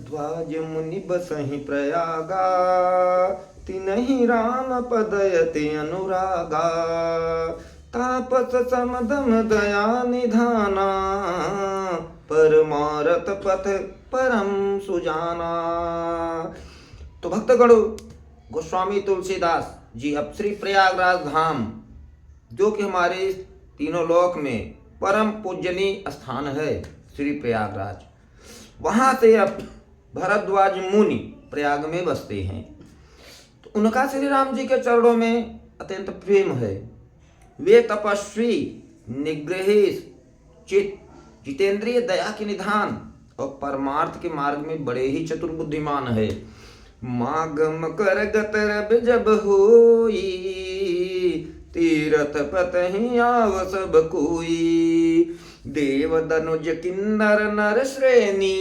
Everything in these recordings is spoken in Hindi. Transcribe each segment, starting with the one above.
भरद्वाज मुनि बसहि प्रयागा, तिनहि राम पदयति अनुरागा। तापस समदम दया निधाना, परमारथ पथ परम सुजाना। तो भक्तगणों, गोस्वामी तुलसीदास जी अब श्री प्रयागराज धाम, जो कि हमारे तीनों लोक में परम पूजनीय स्थान है श्री प्रयागराज, वहाँ से अब भरद्वाज मुनि प्रयाग में बसते हैं। तो उनका श्री राम जी के चरणों में अत्यंत प्रेम है। वे तपस्वी, निग्रहेश चित, जितेंद्रिय, दया के निधान और परमार्थ के मार्ग में बड़े ही चतुर बुद्धिमान है। मागम कर गतर जब होई, तीरथ पतहि आव सब कोई। देव दनुज किन्नर नर श्रेणी,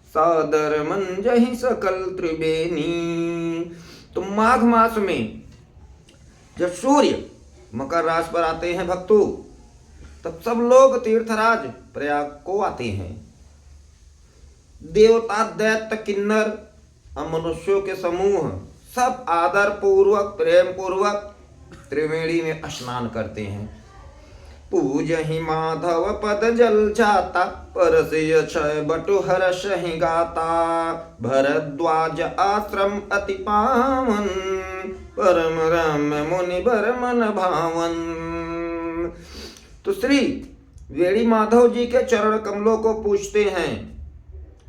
सादर मंजहि सकल त्रिवेणी। तो माघ मास में जब सूर्य मकर राशि पर आते हैं भक्तों, तब सब लोग तीर्थराज प्रयाग को आते हैं। देवता, दैत्य, किन्नर और मनुष्यों के समूह सब आदर पूर्वक, प्रेम पूर्वक त्रिवेणी में स्नान करते हैं। पूजहि माधव पद जल जाता, परसय क्षय बटु हर्षहि गाता। भरद्वाज आश्रम अति पावन, परम रम्य मुनि बर मन भावन। तो श्री वेणी माधव जी के चरण कमलों को पूजते हैं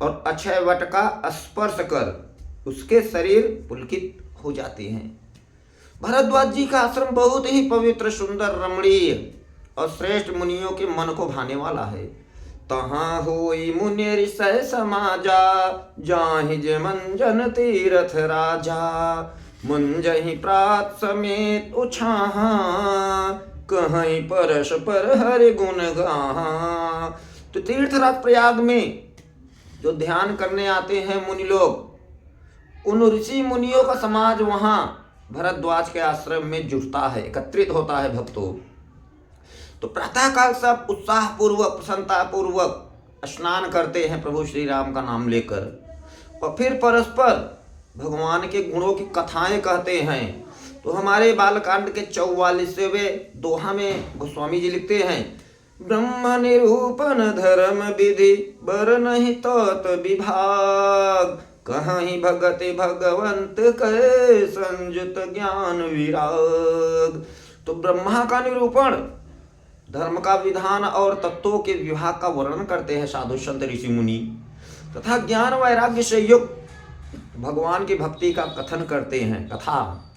और अक्षय वट का स्पर्श कर उसके शरीर पुलकित हो जाते हैं। भरद्वाज जी का आश्रम बहुत ही पवित्र, सुंदर, रमणीय और श्रेष्ठ मुनियों के मन को भाने वाला है। तहाँ होई मुनि ऋषय समाजा, जाहि जे मंजन तीरथ राजा। मुंजहि प्रात समेत उछाहा, कहीं परश पर हरि गुण गाहा। तो तीर्थराज प्रयाग में जो ध्यान करने आते हैं मुनि लोग, उन ऋषि मुनियों का समाज वहाँ भरद्वाज के आश्रम में जुटता है, एकत्रित होता है भक्तों। तो प्रातःकाल सब उत्साह पूर्वक, प्रसन्नता पूर्वक स्नान करते हैं प्रभु श्री राम का नाम लेकर, और फिर परस्पर भगवान के गुणों की कथाएं कहते हैं। तो हमारे बालकांड के 44वें दोहा में गोस्वामी जी लिखते हैं, ब्रह्म निरूपण धर्म विधि, बर नहीं तत् विभाग। कहीं भगति भगवंत के, संयुत ज्ञान विराग। तो ब्रह्मा का निरूपण, धर्म का विधान और तत्वों के विभाग का वर्णन करते हैं साधु संत ऋषि मुनि, तथा ज्ञान वैराग्य से युक्त भगवान की भक्ति का कथन करते हैं। कथा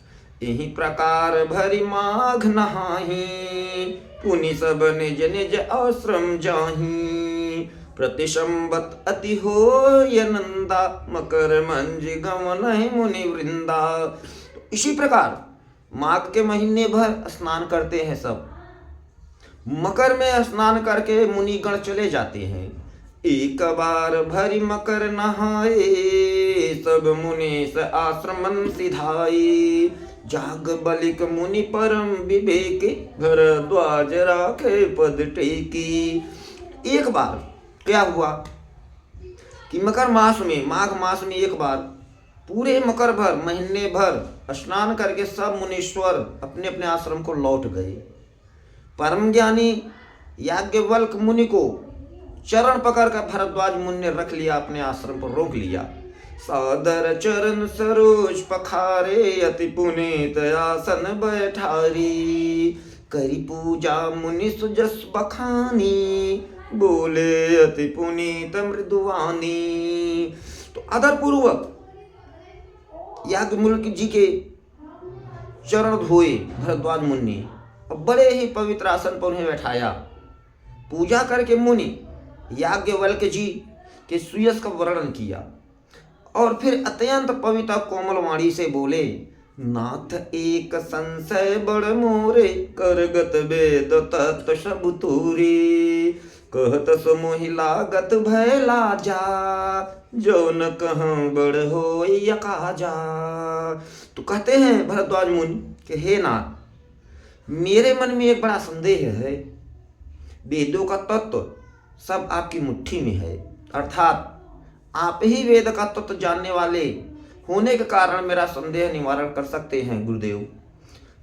यही प्रकार भरी माघ नहाही, पुनि सब निज निज आश्रम जाही। प्रतिशंबत अति हो नंदा, मकर मंज गमन मुनि वृंदा। इसी प्रकार माघ के महीने भर स्नान करते हैं सब। मकर में स्नान करके मुनिगण चले जाते हैं। एक बार भरी मकर नहाए, सब मुनीस आश्रमन सिधाई। जाग बलिक मुनि परम विवेकी, भरद्वाज राखे पद टेकी। एक बार क्या हुआ कि मकर मास में, माघ मास में एक बार पूरे मकर भर, महीने भर स्नान करके सब मुनीश्वर अपने अपने आश्रम को लौट गए। परम ज्ञानी याज्ञवल्क्य मुनि को चरण पकड़ कर भरद्वाज मुनि ने रख लिया, अपने आश्रम पर रोक लिया। सादर चरण सरोज पखारे, अति पुनीत आसन बैठारी। करी पूजा मुनि सुजस बखानी, बोले अति पुनीत मृदुवानी। तो आदर पूर्वक याज्ञवल्क्य जी के चरण धोए भरद्वाज मुनि, और बड़े ही पवित्र आसन पर उन्हें बैठाया। पूजा करके मुनि याज्ञवल्क्य जी के सुयश का वर्णन किया, और फिर अत्यंत पवित्र कोमल वाणी से बोले, नाथ एक संशय बड़ मोरे, करगत वेद तत्व सब तूरी। कहत समोहि लागत भय लाजा, जो न कहं बड़ होई यकाजा। तो कहते हैं भरद्वाज मुनि कि हे नाथ, मेरे मन में एक बड़ा संदेह है। वेदों का तत्व सब आपकी मुट्ठी में है, अर्थात आप ही वेद का तत्व जानने वाले होने के कारण मेरा संदेह निवारण कर सकते हैं गुरुदेव।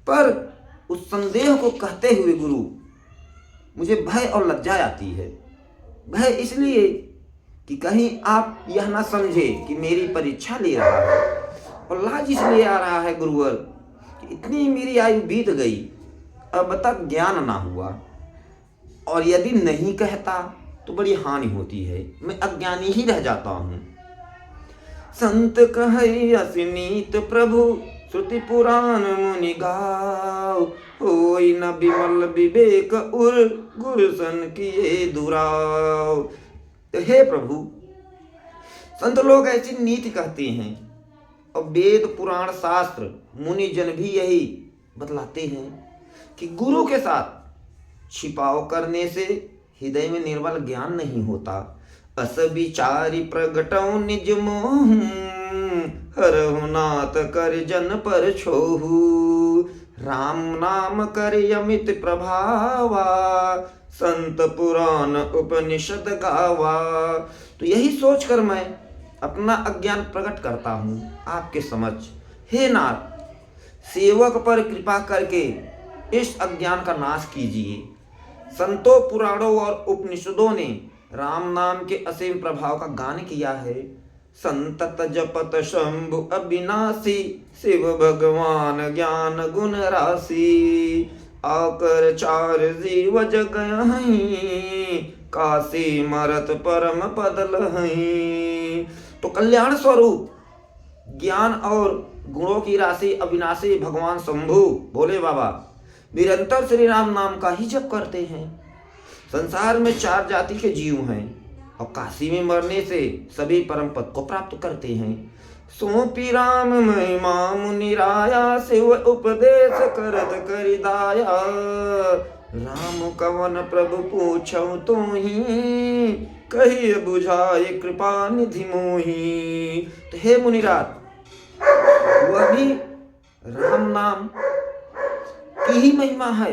पर उस संदेह को कहते हुए गुरु मुझे भय और लज्जा आती है। भय इसलिए कि कहीं आप यह ना समझे कि मेरी परीक्षा ले रहा है, और लाज इसलिए आ रहा है गुरुवर कि इतनी मेरी आयु बीत गई, अब तक ज्ञान ना हुआ, और यदि नहीं कहता तो बड़ी हानि होती है, मैं अज्ञानी ही रह जाता हूँ। संत कहे असिनीत प्रभु श्रुति पुराण मुनि गाओ, होई न विमल विवेक उर गुरुसन किए दुराव। हे प्रभु, संत लोग ऐसी नीति कहते हैं और वेद पुराण शास्त्र मुनि जन भी यही बतलाते हैं कि गुरु के साथ छिपाव करने से हृदय में निर्मल ज्ञान नहीं होता। अस विचारी प्रगटौ निज मोह, हरहु नाथ कर जन पर छोहु। राम नाम कर अमित प्रभावा, संत पुराण उपनिषद गावा। तो यही सोचकर मैं अपना अज्ञान प्रकट करता हूँ आपके समक्ष। हे नाथ, सेवक पर कृपा करके इस अज्ञान का नाश कीजिए। संतों, पुराणों और उपनिषदों ने राम नाम के असीम प्रभाव का गान किया है। संतत जपत शंभु अविनाशी, शिव भगवान ज्ञान गुण राशि। आकर चार जीव जग हहीं, काशी मरत परम पद लहहीं। तो कल्याण स्वरूप ज्ञान और गुणों की राशि अविनाशी भगवान शंभु भोले बाबा निरंतर श्री राम नाम का ही जप करते हैं। संसार में 4 जाति के जीव हैं और काशी में मरने से सभी परम पद को प्राप्त करते हैं। सोपी राम महिमा मुनिराया, शिव उपदेश करत करिदाया। राम कवन प्रभु पूछौ तुहि, कही बुझाए कृपा निधि मोहि। तो हे मुनिराज, वह भी राम नाम की ही महिमा है,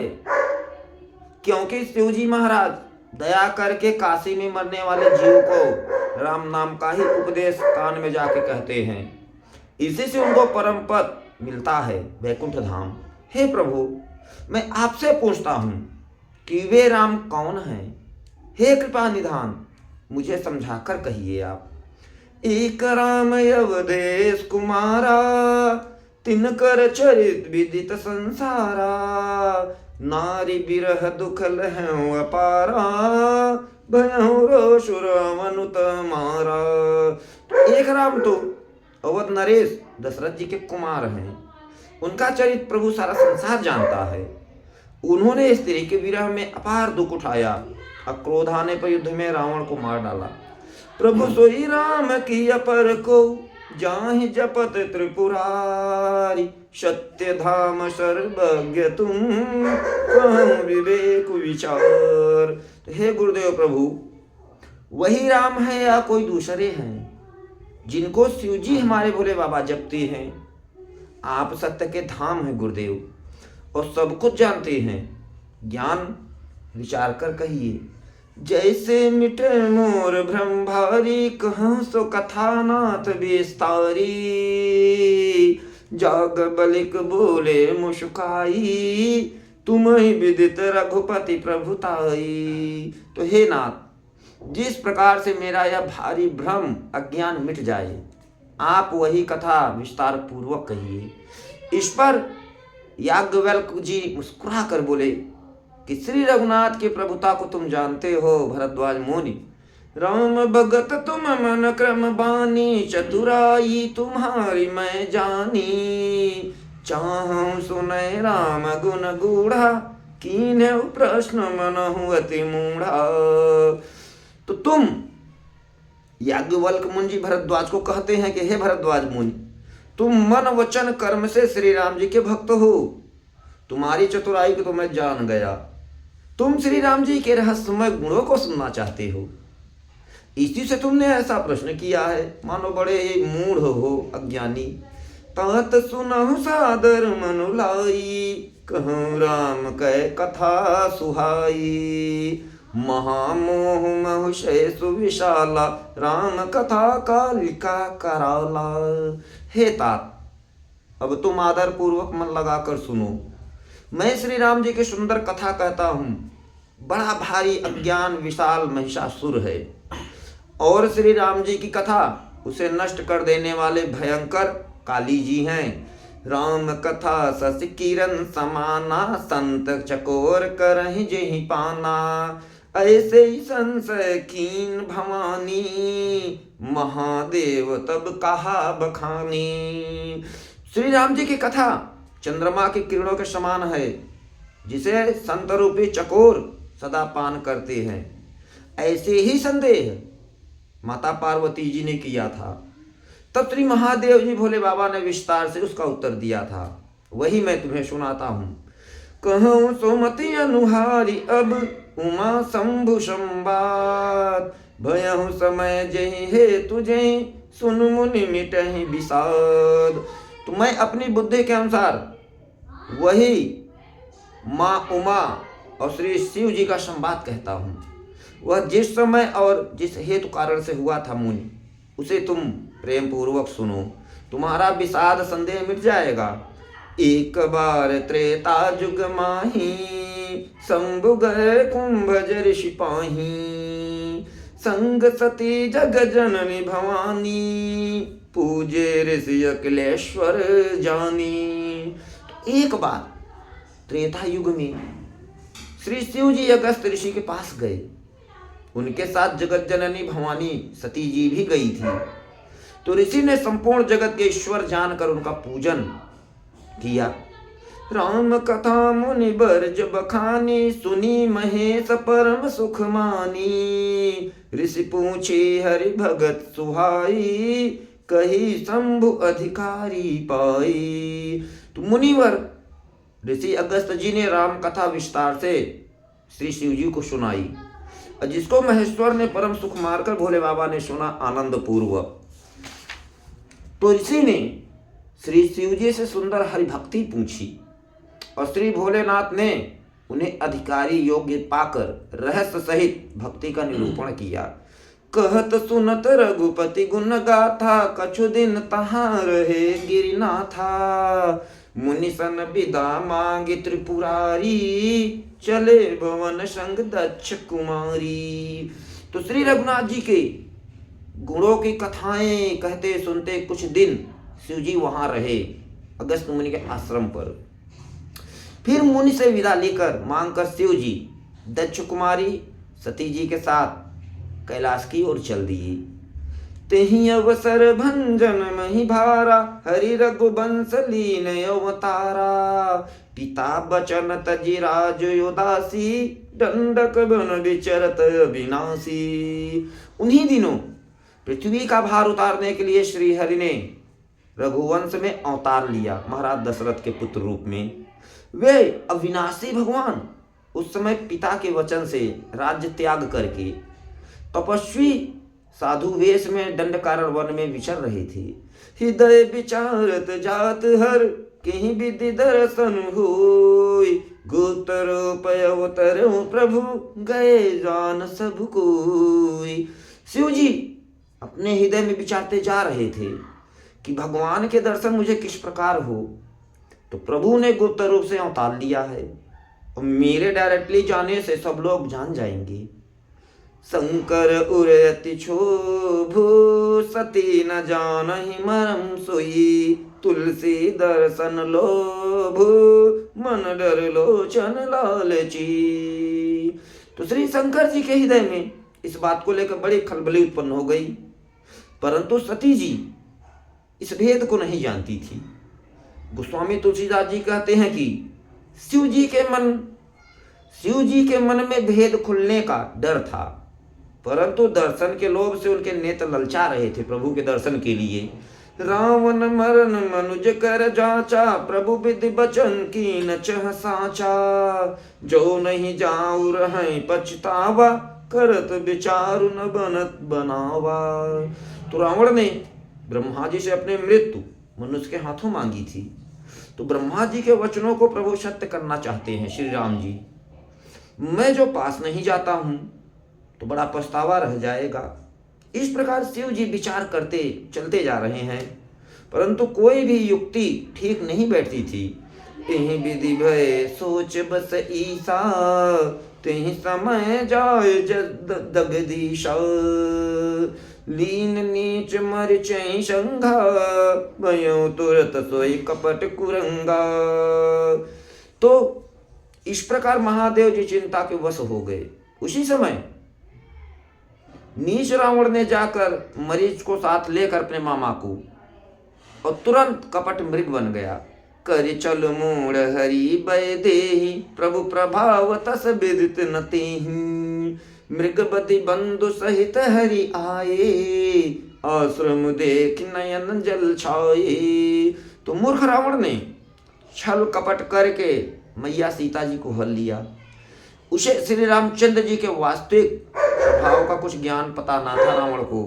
क्योंकि शिव जी महाराज दया करके काशी में मरने वाले जीव को राम नाम का ही उपदेश कान में जाके कहते हैं। इसी से उनको परम पद मिलता है, वैकुंठ धाम। हे प्रभु, मैं आपसे पूछता हूँ कि वे राम कौन हैं? हे कृपा निधान, मुझे समझाकर कहिए आप। एक राम अवधेश कुमारा, तिनकर चरित विदित संसारा। नारी बिरह दुख लहु अपारा, भयहु रोषु रावण तमारा। एक राम तो अवध नरेश दशरथ जी के कुमार हैं। उनका चरित्र प्रभु सारा संसार जानता है। उन्होंने स्त्री के विरह में अपार दुख उठाया और क्रोध आने पर युद्ध में रावण को मार डाला। प्रभु सोई राम की अपर को, जाहि जपत त्रिपुरारी। सत्य धाम सर्वज्ञ तुम, कहूँ विवेक विचार। तो हे गुरुदेव प्रभु, वही राम है या कोई दूसरे हैं जिनको शिव जी हमारे भोले बाबा जपते हैं? आप सत्य के धाम हैं गुरुदेव और सब कुछ जानते हैं। ज्ञान विचार कर कहिए। जैसे मिटे मोर भ्रम भारी, कहूँ सो कथा नाथ विस्तारी। जाग बलिक बोले मुस्काई, तुम ही विदित रघुपति प्रभुताई। तो हे नाथ, जिस प्रकार से मेरा यह भारी भ्रम अज्ञान मिट जाए, आप वही कथा विस्तार पूर्वक कहिए। इस पर याज्ञवल्क्य जी मुस्कुरा कर बोले कि श्री रघुनाथ की प्रभुता को तुम जानते हो भरद्वाज मुनि। राम भगत तुम मन क्रम बानी, चतुराई तुम्हारी मैं जानी। चाहूं सुनय राम गुण गूढ़ा, कीन्हु प्रश्न मनहु अति मूढ़ा। तो तुम याज्ञवल्क्य मुनि जी भरद्वाज को कहते हैं कि हे भरद्वाज मुनि, तुम मन वचन कर्म से श्री राम जी के भक्त हो। तुम्हारी चतुराई को तो मैं जान गया। तुम श्री राम जी के रहस्यमय गुणों को सुनना चाहते हो, इसी से तुमने ऐसा प्रश्न किया है। मानो बड़े ही मूढ़ हो, अज्ञानी। तात सुनहु सादर मनु लाई, कहूँ राम कै कथा सुहाई। महामोह महुषय सुविशाला, राम कथा कालिका कराला। हे तात, अब तुम आदर पूर्वक मन लगाकर सुनो। मैं श्री राम जी की सुंदर कथा कहता हूँ। बड़ा भारी अज्ञान विशाल महिषासुर है, और श्री राम जी की कथा उसे नष्ट कर देने वाले भयंकर काली जी हैं। राम कथा शशि किरण समाना, संत चकोर करहि जेहि पाना। ऐसे ही संशय कीन भवानी, महादेव तब कहा बखानी। श्री राम जी की कथा चंद्रमा की किरणों के समान है, जिसे संत रूपी चकोर सदा पान करते हैं। ऐसे ही संदेह माता पार्वती जी ने किया था। तब श्री महादेव जी भोले बाबा ने विस्तार से उसका उत्तर दिया था। वही मैं तुम्हें सुनाता हूँ। कहूँ सुमति अनुहारी, अब उमा शंभु संवाद। भयहु समय जहि हे तुझे, सुन मुनि मिटहि विषाद। तो मैं अपनी बुद्धि के अनुसार वही माँ उमा और श्री शिव जी का संवाद कहता हूँ। वह जिस समय और जिस हेतु कारण से हुआ था मुनि, उसे तुम प्रेम पूर्वक सुनो, तुम्हारा विषाद संदेह मिट जाएगा। एक बार त्रेता जुग माही, शंभु गए कुंभज ऋषि पाही। संग सती जग जननी भवानी, पूजे ऋषि अखिलेश्वर जानी। तो एक बार त्रेता युग में श्री शिव जी अगस्त ऋषि के पास गए। उनके साथ जगत जननी भवानी सती जी भी गई थी। तो ऋषि ने संपूर्ण जगत के ईश्वर जानकर उनका पूजन किया। राम कथा मुनि बरज बखानी, सुनी महेश परम सुख मानी। ऋषि पूछे हरि भगत सुहाई, कही शंभु अधिकारी पाई। तो मुनिवर ऋषि अगस्त जी ने राम कथा विस्तार से श्री शिव जी को सुनाई, और जिसको महेश्वर ने परम सुख मारकर भोले बाबा ने सुना आनंद पूर्वक। तो ऋषि ने श्री शिव जी से सुंदर हरि भक्ति पूछी, और श्री भोलेनाथ ने उन्हें अधिकारी योग्य पाकर रहस्य सहित भक्ति का निरूपण किया। कहत सुनत रघुपति गुण गाथा, कछु दिन तहाँ रहे गिरिनाथा। मुनि सन विदा मांगे त्रिपुरारी, चले भवन संग दक्ष कुमारी। तो श्री रघुनाथ जी के गुणों की कथाएं कहते सुनते कुछ दिन शिव जी वहां रहे, अगस्त मुनि के आश्रम पर। फिर मुनि से विदा लेकर मांगकर शिव जी दक्ष कुमारी सती जी के साथ कैलाश की ओर चल दिए। तेहि अवसर भंजन मही भारा, हरि रघुवंश लीन अवतारा। पिता बचन तजि राज उदासी, दंडक बन विचरत अविनाशी। उन्हीं दिनों पृथ्वी का भार उतारने के लिए श्री हरि ने रघुवंश में अवतार लिया, महाराज दशरथ के पुत्र रूप में। वे अविनाशी भगवान उस समय पिता के वचन से राज्य त्याग करके तपस्वी साधु वेश में दंडकारण्य वन में विचर रहे थे। हृदय विचारत जात हर, कहीं विधि दर्शन होय। गोतर पयवतर प्रभु, गए जान सब कोई। शिव जी अपने हृदय में विचारते जा रहे थे कि भगवान के दर्शन मुझे किस प्रकार हो। तो प्रभु ने गुप्त रूप से अवतार लिया है, और मेरे डायरेक्टली जाने से सब लोग जान जाएंगे। शंकर उरयति क्षोभु, सती न जानहि मरम सोई। तुलसी दर्शन लोभु, मन डर लोचन लालची। तो श्री शंकर जी के हृदय में इस बात को लेकर बड़ी खलबली उत्पन्न हो गई, परंतु सती जी इस भेद को नहीं जानती थी। गोस्वामी तुलसीदास जी कहते हैं कि शिव जी के मन में भेद खुलने का डर था, परंतु दर्शन के लोभ से उनके नेत्र ललचा रहे थे प्रभु के दर्शन के लिए। रावण मरण मनुज कर जाचा, प्रभु विधि बचन की न चह साचा। जो नहीं जाऊ रहें पछतावा, करत विचारु न बनत बनावा। तो रावण ने ब्रह्मा जी से अपने मृत्यु मनुष्य के हाथों मांगी थी। तो ब्रह्मा जी के वचनों को प्रभु सत्य करना चाहते हैं श्री राम जी। मैं जो पास नहीं जाता हूँ तो बड़ा पछतावा रह जाएगा। इस प्रकार शिव जी विचार करते चलते जा रहे हैं, परंतु कोई भी युक्ति ठीक नहीं बैठती थी। यही विधि भय सोच बस ईसा, तेहि समय जाय जगदीशा। लीन नीच मर चै संघा, भयो तुरत सोई कपट कुरंगा। तो इस प्रकार महादेव जी चिंता के वश हो गए। उसी समय नीच रावण ने जाकर मरीच को साथ लेकर अपने मामा को, और तुरंत कपट मृग बन गया। कर चल मूढ़ हरि बय देहि, प्रभु प्रभाव तस विदित न तेहि। मृगपति बंधु सहित हरि आए, आश्रम देख नयन जल छाए। तो मूर्ख रावण ने छल कपट करके मैया सीता जी को हल लिया। उसे श्री रामचंद्र जी के वास्तविक स्वभाव का कुछ ज्ञान पता ना था रावण को।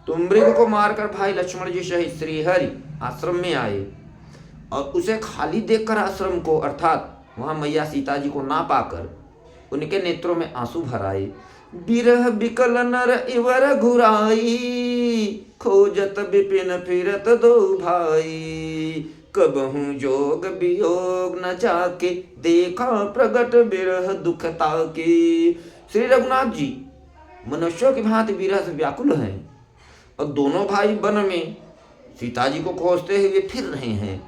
तो मृग को मारकर भाई लक्ष्मण जी सहित श्री हरि आश्रम में आए, और उसे खाली देखकर आश्रम को, अर्थात वहां मैया सीता जी को ना पाकर उनके नेत्रों में आंसू भर आए। बिरह बिकल नर इवर घुराई, खोजत विपिन फिरत दो भाई। कबहु जोग वियोग न जाके, देखा प्रगट बिरह दुख ताके। श्री रघुनाथ जी मनुष्यों की भांति विरह से व्याकुल हैं, और दोनों भाई वन में सीता जी को खोजते हुए फिर रहे हैं।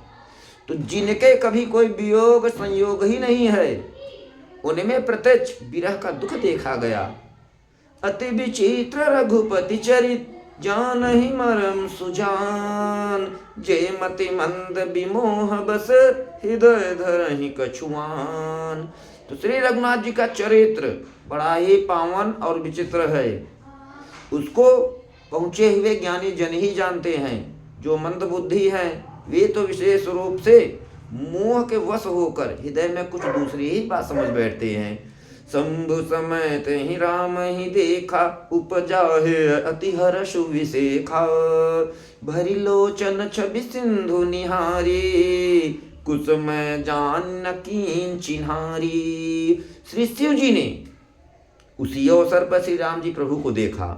तो जिनके कभी कोई वियोग संयोग ही नहीं है, उनमें प्रत्यक्ष विरह का दुख देखा गया। अति विचित्र रघुपति चरित, जान ही मरम सुजान। जय मति मंद विमोह बस, हृदय धरहि कछुआन। तो श्री रघुनाथ जी का चरित्र बड़ा ही पावन और विचित्र है। उसको पहुंचे हुए ज्ञानी जन ही जानते हैं। जो मंद बुद्धि है वे तो विशेष रूप से मोह के वश होकर हृदय में कुछ दूसरी ही बात समझ बैठते हैं। शंभु समय तेहि राम ही देखा, उपजा है अति हर्ष विशेखा। भरी लोचन छवि सिंधु निहारी, कुसुम जान कीन चिन्हारी। श्री शिव जी ने उसी अवसर पर श्री राम जी प्रभु को देखा,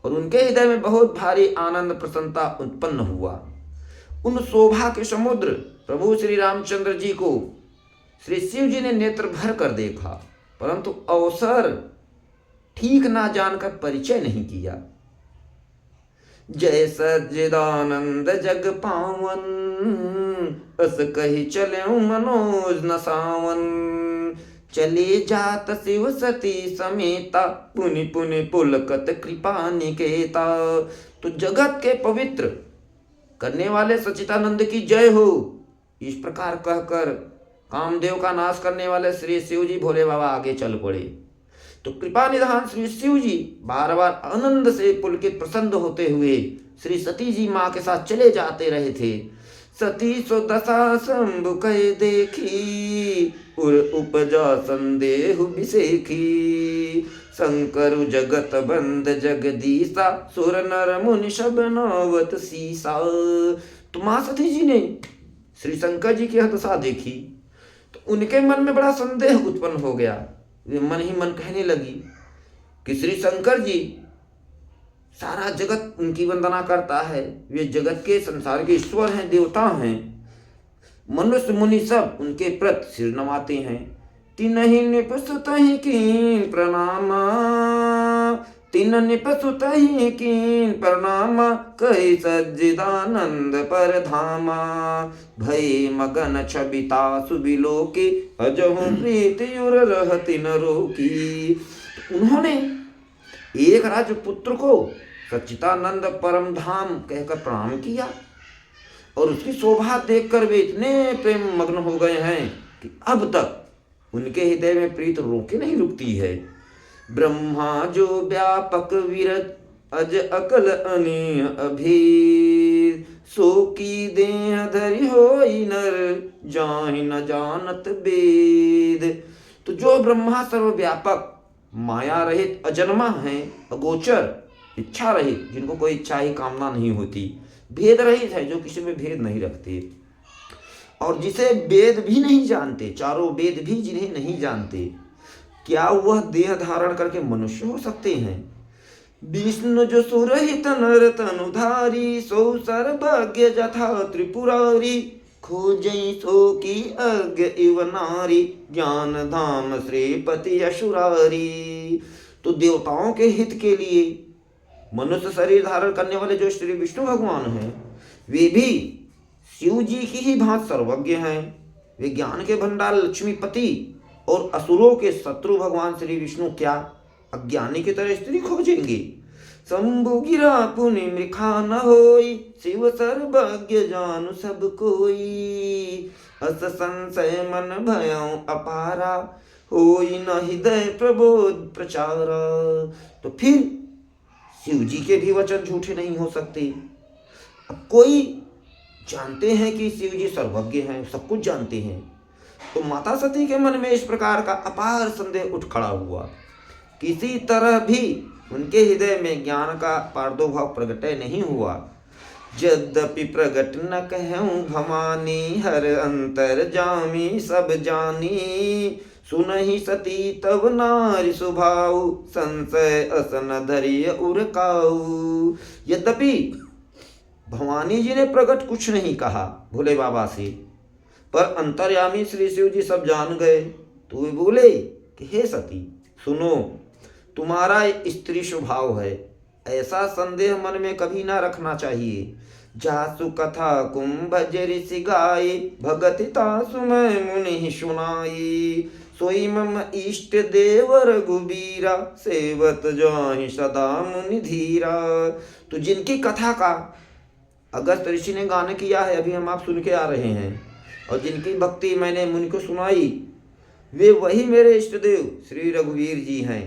और उनके हृदय में बहुत भारी आनंद प्रसन्नता उत्पन्न हुआ। उन शोभा के समुद्र प्रभु श्री रामचंद्र जी को श्री शिव जी ने नेत्र भर कर देखा, परंतु अवसर ठीक ना जानकर परिचय नहीं किया। जय सज्जिदानंद जग पावन, अस कही चले मनोज न सावन। चले जात शिव सती समेता, पुनि पुनि पुलकत कृपा निकेता। तो जगत के पवित्र करने वाले सच्चिदानंद की जय हो, इस प्रकार कहकर कामदेव का नाश करने वाले श्री शिव जी भोले बाबा आगे चल पड़े। तो कृपा निधान श्री शिव जी बार बार आनंद से पुलकित प्रसन्न होते हुए श्री सती जी माँ के साथ चले जाते रहे थे। सती सो दशा शंभु कहे देखी, उर उपजा संदेह विसेखी। शंकर जगत बंद जगदीसा, सुर नर मुनि सब नावत सीसा। तो माँ सती जी ने श्री शंकर जी की दशा देखी, तो उनके मन में बड़ा संदेह उत्पन्न हो गया। वे मन ही मन कहने लगी कि श्री शंकर जी सारा जगत उनकी वंदना करता है, वे जगत के संसार के ईश्वर हैं, देवता हैं। मनुष्य मुनि सब उनके प्रति सिर नवाते हैं। तिन्हि निपसुतहि कीन प्रणामा, तिन निपसुतहि कीन प्रणामा। कहि सज्जिदानंद पर धामा, भय मगन छबिता सुबिलोके। अजहु प्रीति उर रहति न रोकी। उन्होंने एक राजपुत्र को सच्चिदानंद परम धाम कहकर प्रणाम किया, और उसकी शोभा देखकर वे इतने प्रेम मग्न हो गए हैं कि अब तक उनके हृदय में प्रीत रोके नहीं रुकती है। ब्रह्मा जो व्यापक विरत, अज अकल अनीय अभीर। सो की देह धरि होई नर, जाहि न जानत वेद। तो जो ब्रह्मा सर्वव्यापक, माया रहित, अजन्मा है, अगोचर, इच्छा रहित, जिनको कोई इच्छा ही कामना नहीं होती, भेद रहित है, जो किसी में भेद नहीं रखते, और जिसे वेद भी नहीं जानते, चारों वेद भी जिन्हें नहीं जानते, क्या वह देह धारण करके मनुष्य हो सकते हैं? विष्णु जो सुरहित नर तनुधारी, सो सर्वज्ञ जथा त्रिपुरारी, खोजई सो की अज्ञ इव नारी, ज्ञान धाम श्रीपति असुरारी। तो देवताओं के हित के लिए मनुष्य शरीर धारण करने वाले जो श्री विष्णु भगवान हैं, वे भी शिव जी की ही भांति सर्वज्ञ हैं। वे ज्ञान के भंडार लक्ष्मीपति और असुरों के शत्रु भगवान श्री विष्णु क्या अज्ञानी की तरह स्त्री खोजेंगे? शंभु गिरा पुनि मृखा न होई, शिव सर्वज्ञ जानु सब कोई, अस संशय मन भयं अपारा, होई न हृदय प्रबोध प्रचारा। तो फिर शिव जी के भी वचन झूठे नहीं हो सकते। अब कोई जानते हैं कि शिव जी सर्वज्ञ हैं, सब कुछ जानते हैं, तो माता सती के मन में इस प्रकार का अपार संदेह उठ खड़ा हुआ। किसी तरह भी उनके हृदय में ज्ञान का प्रादुर्भाव प्रगट नहीं हुआ। यद्यपि प्रगट न कहूँ भवानी, हर अंतर जामी सब जानी, सुनहि सती तब नारी सुभाऊ, संशय असन धरिय उरकाऊ। यद्यपि भवानी जी ने प्रकट कुछ नहीं कहा भोले बाबा से, पर अंतर्यामी श्री शिव जी सब जान गए। तो वे बोले कि हे सती सुनो, तुम्हारा स्त्री स्वभाव है, ऐसा संदेह मन में कभी ना रखना चाहिए। जासु कथा कुंभ ऋषि गाये, भगति तासु मैं मुनि सुनाई, सोई मम इष्ट देव रघुबीरा, सेवत जाहि सदा मुनि धीरा। तो जिनकी कथा का अगस्त ऋषि ने गान किया है, अभी हम आप सुन के आ रहे हैं, और जिनकी भक्ति मैंने मुनि को सुनाई, वे वही मेरे इष्ट देव श्री रघुवीर जी हैं,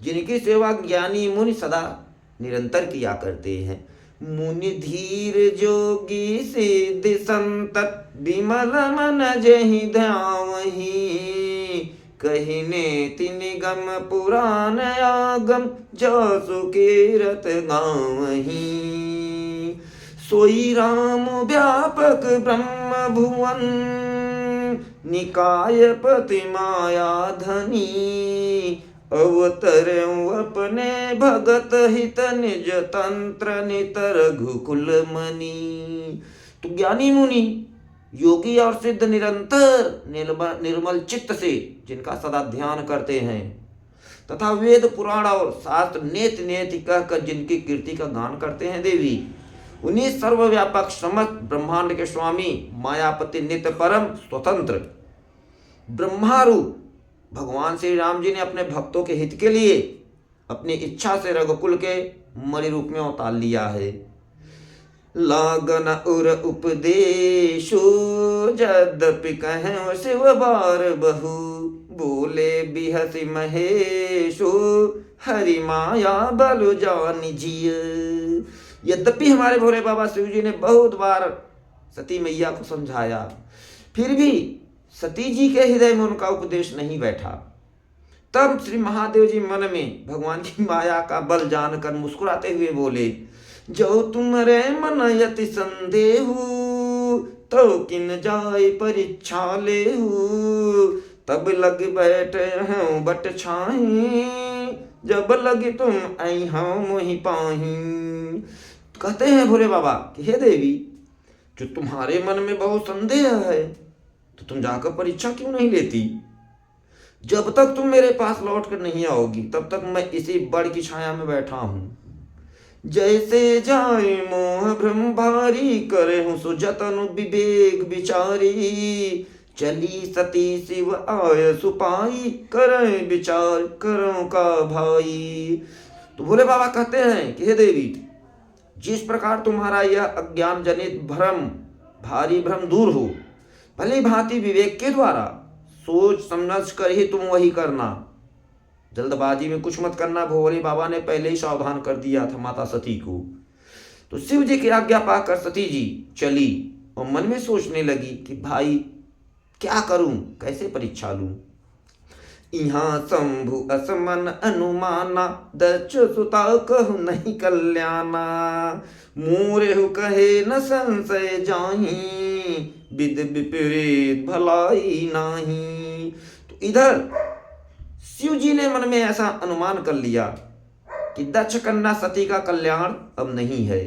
जिनकी सेवा ज्ञानी मुनि सदा निरंतर किया करते हैं। मुनि धीर जोगी सिद्ध संत, विमल मन जहि ध्यावहि, कहिने तिनि गम पुराण आगम, जासु कीरत गावहि। सोई राम व्यापक ब्रह्म भुवन, निकाय पति माया धनी, अवतरऊ अपने भगत हित, निज तंत्र नितर रघुकुल मणि। तो ज्ञानी मुनि योगी और सिद्ध निरंतर निर्मल चित्त से जिनका सदा ध्यान करते हैं, तथा वेद पुराण और शास्त्र नेत नेति कहकर जिनकी कीर्ति का गान करते हैं देवी, उन्हीं सर्वव्यापक समस्त ब्रह्मांड के स्वामी मायापति नित्य परम स्वतंत्र ब्रह्मारूप भगवान श्री राम जी ने अपने भक्तों के हित के लिए अपनी इच्छा से रघुकुल के मणि रूप में अवतार लिया है। लागन उर उपदेशो, यद्यपि कहें शिव बार बहु, बोले बिहसि महेशो, हरि माया बलु जानि जिय। यद्यपि हमारे भोले बाबा शिव जी ने बहुत बार सती मैया को समझाया, फिर भी सती जी के हृदय में उनका उपदेश नहीं बैठा। तब श्री महादेव जी मन में भगवान की माया का बल जानकर मुस्कुराते हुए बोले, जो तुम्हारे मन यति संदेहु, तो किन जाय परीक्षा लेहु, तब लग बैठे हैं बट छाही, जब लगी तुम आई हम मोहि पाही। कहते हैं भोले बाबा कि हे देवी, जो तुम्हारे मन में बहुत संदेह है, तो तुम जाकर परीक्षा क्यों नहीं लेती? जब तक तुम मेरे पास लौट कर नहीं आओगी, तब तक मैं इसी बड़ की छाया में बैठा हूं। जैसे जाए मोह भ्रम भारी, करे हूं सो जतन विवेक विचारी, चली सती शिव आय सुपाई, करें विचार करो का भाई। तो भोले बाबा कहते हैं कि हे देवी, जिस प्रकार तुम्हारा यह अज्ञान जनित भ्रम भारी भ्रम दूर हो, भली भांति विवेक के द्वारा सोच समझ कर ही तुम वही करना, जल्दबाजी में कुछ मत करना। भोले बाबा ने पहले ही सावधान कर दिया था माता सती को। तो शिव जी की आज्ञा पाकर सती जी चली और मन में सोचने लगी कि भाई क्या करूं, कैसे परीक्षा लूं। यहाँ शंभु असमन अनुमाना, दक्ष सुता कहु नहीं कल्याणा, मोरेहु कहे न संशय जाही, विद विपरीत भलाई नाही। तो इधर शिव जी ने मन में ऐसा अनुमान कर लिया कि दक्ष कन्या सती का कल्याण अब नहीं है।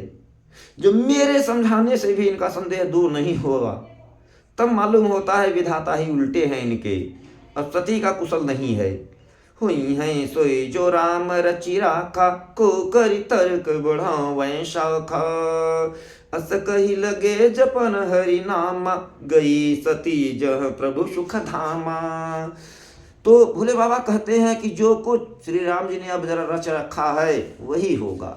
जो मेरे समझाने से भी इनका संदेह दूर नहीं होगा, तब मालूम होता है विधाता ही उल्टे हैं इनके, अब सती का कुशल नहीं है। हुई है सोई जो राम रचि राखा, को करी तर्क बढ़ावें शाखा। अस कही लगे जपन हरि नामा, गई सती जह प्रभु सुख धामा। तो भोले बाबा कहते हैं कि जो कुछ श्री राम जी ने अब जरा रच रखा है वही होगा,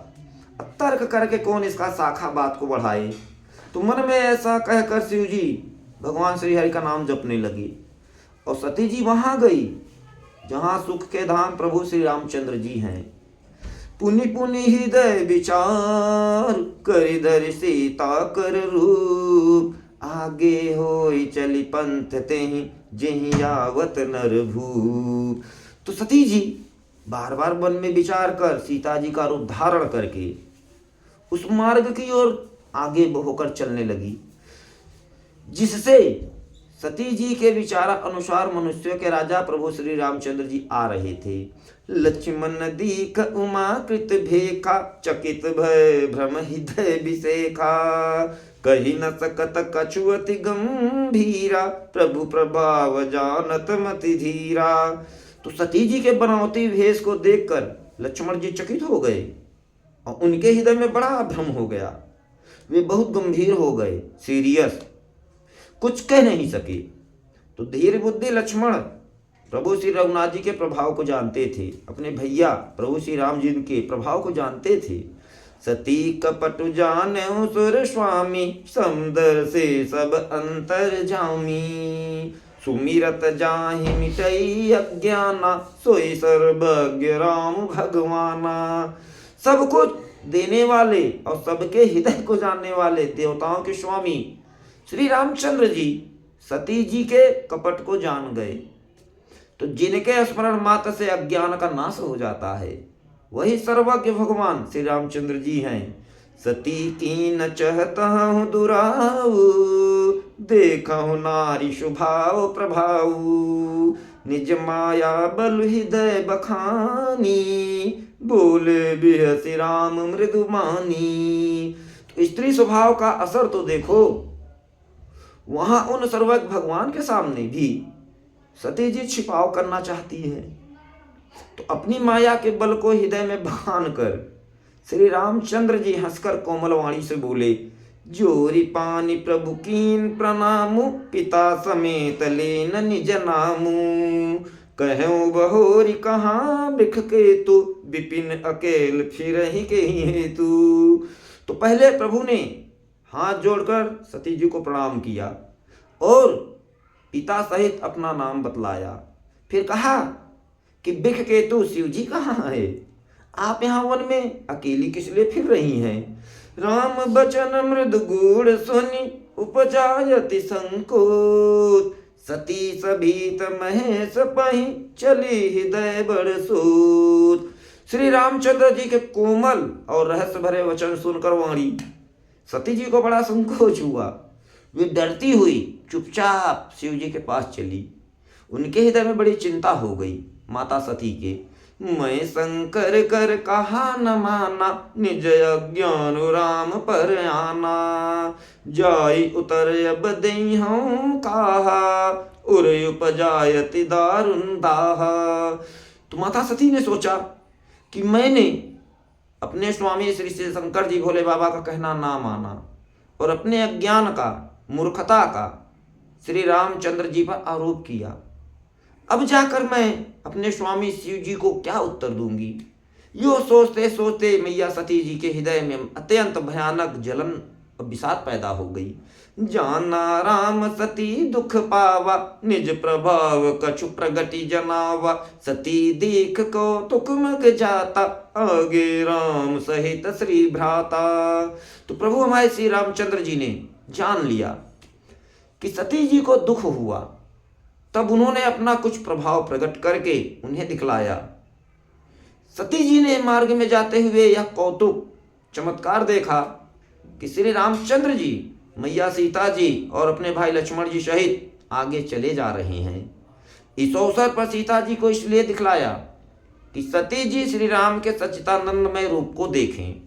अब तर्क करके कौन इसका शाखा बात को बढ़ाए। तो मन में ऐसा कहकर शिव जी भगवान श्री हरि का नाम जपने लगी और सती जी वहां गई जहां सुख के धाम प्रभु श्री रामचंद्र जी हैं। पुनि पुनि हृदय विचार, कर धर सीता कर रूप। आगे होई चली पंथ तेहि, जेहि आवत नर भूप। तो सती जी बार बार मन में विचार कर सीता जी का रूप धारण करके उस मार्ग की ओर आगे होकर चलने लगी, जिससे सती जी के विचार अनुसार मनुष्यों के राजा प्रभु श्री रामचंद्र जी आ रहे थे। लक्ष्मण दीख उमा कृत भेखा, चकित भय भ्रम हृदय विशेखा। कही न सकत कछु अति गंभीरा, प्रभु प्रभाव जानत मति धीरा। तो सती जी के बनावटी भेष को देखकर लक्ष्मण जी चकित हो गए और उनके हृदय में बड़ा भ्रम हो गया। वे बहुत गंभीर हो गए, सीरियस, कुछ कह नहीं सके। तो धीर बुद्धि लक्ष्मण प्रभु श्री रघुनाथ जी के प्रभाव को जानते थे, अपने भैया प्रभु श्री राम जी के प्रभाव को जानते थे। सती कपट जाने सुर स्वामी, समुदर से सब अंतर जामी। सुमिरत जाहि मिटई अज्ञाना, सोई सर्वज्ञ राम भगवाना। सब कुछ देने वाले और सबके हृदय को जानने वाले देवताओं के स्वामी श्री रामचंद्र जी सती जी के कपट को जान गए। तो जिनके स्मरण मात्र से अज्ञान का नाश हो जाता है वही सर्वज्ञ भगवान श्री रामचंद्र जी हैं। सती कीन चहत हूँ दुराऊ, देखहु नारी शुभाव प्रभाऊ। निज माया बल हृदय बखानी, बोले बिहसी राम मृदुमानी। तो स्त्री स्वभाव का असर तो देखो, वहां उन सर्वज्ञ भगवान के सामने भी सती जी छिपाव करना चाहती है। तो अपनी माया के बल को हृदय में बखान कर श्री रामचंद्र जी हंसकर कोमल वाणी से बोले, जोरी पानी प्रभु कीन प्रणामु, पिता समेत लेन निज नामु। कहूँ बहोरी कहाँ बिख के तू, विपिन अकेल फिर ही के हेतु। तो पहले प्रभु ने हाथ जोड़कर सती जी को प्रणाम किया और पिता सहित अपना नाम बतलाया। फिर कहा कि बिख केतु शिव जी कहाँ है, आप यहाँ वन में अकेली किस लिए फिर रही हैं। राम बचन मृदु गूढ़ सुनि, उपजायति संकोच। सती सभीत महेश पहि, चली हृदय बड़ सोच। श्री रामचंद्र जी के कोमल और रहस्य भरे वचन सुनकर वाणी सती जी को बड़ा संकोच हुआ। वे डरती हुई चुपचाप शिव जी के पास चली। उनके हृदय में बड़ी चिंता हो गई माता सती के। मैं शंकर कर कहा न माना, निज अज्ञान राम पर आना। जाई उतर अब दई हूँ कहा, उर उपजायति दारुण दाहा। तो माता सती ने सोचा कि मैंने अपने स्वामी श्री श्री शंकर जी भोले बाबा का कहना ना माना और अपने अज्ञान का, मूर्खता का श्री रामचंद्र जी पर आरोप किया। अब जाकर मैं अपने स्वामी शिव जी को क्या उत्तर दूंगी। यो सोचते सोचते मैया सती जी के हृदय में अत्यंत भयानक जलन और विषाद पैदा हो गई। जाना राम सती दुख पावा, निज प्रभाव कछु प्रगति जनावा। सती देख को तुक मग जाता, आगे राम सहित श्री भ्राता। तो प्रभु हमारे श्री रामचंद्र जी ने जान लिया कि सती जी को दुख हुआ, तब उन्होंने अपना कुछ प्रभाव प्रकट करके उन्हें दिखलाया। सती जी ने मार्ग में जाते हुए यह कौतुक चमत्कार देखा कि श्री रामचंद्र जी, मैया सीता जी और अपने भाई लक्ष्मण जी सहित आगे चले जा रहे हैं। इस अवसर पर सीता जी को इसलिए दिखलाया कि सती जी श्री राम के सच्चिदानंदमय रूप को देखें,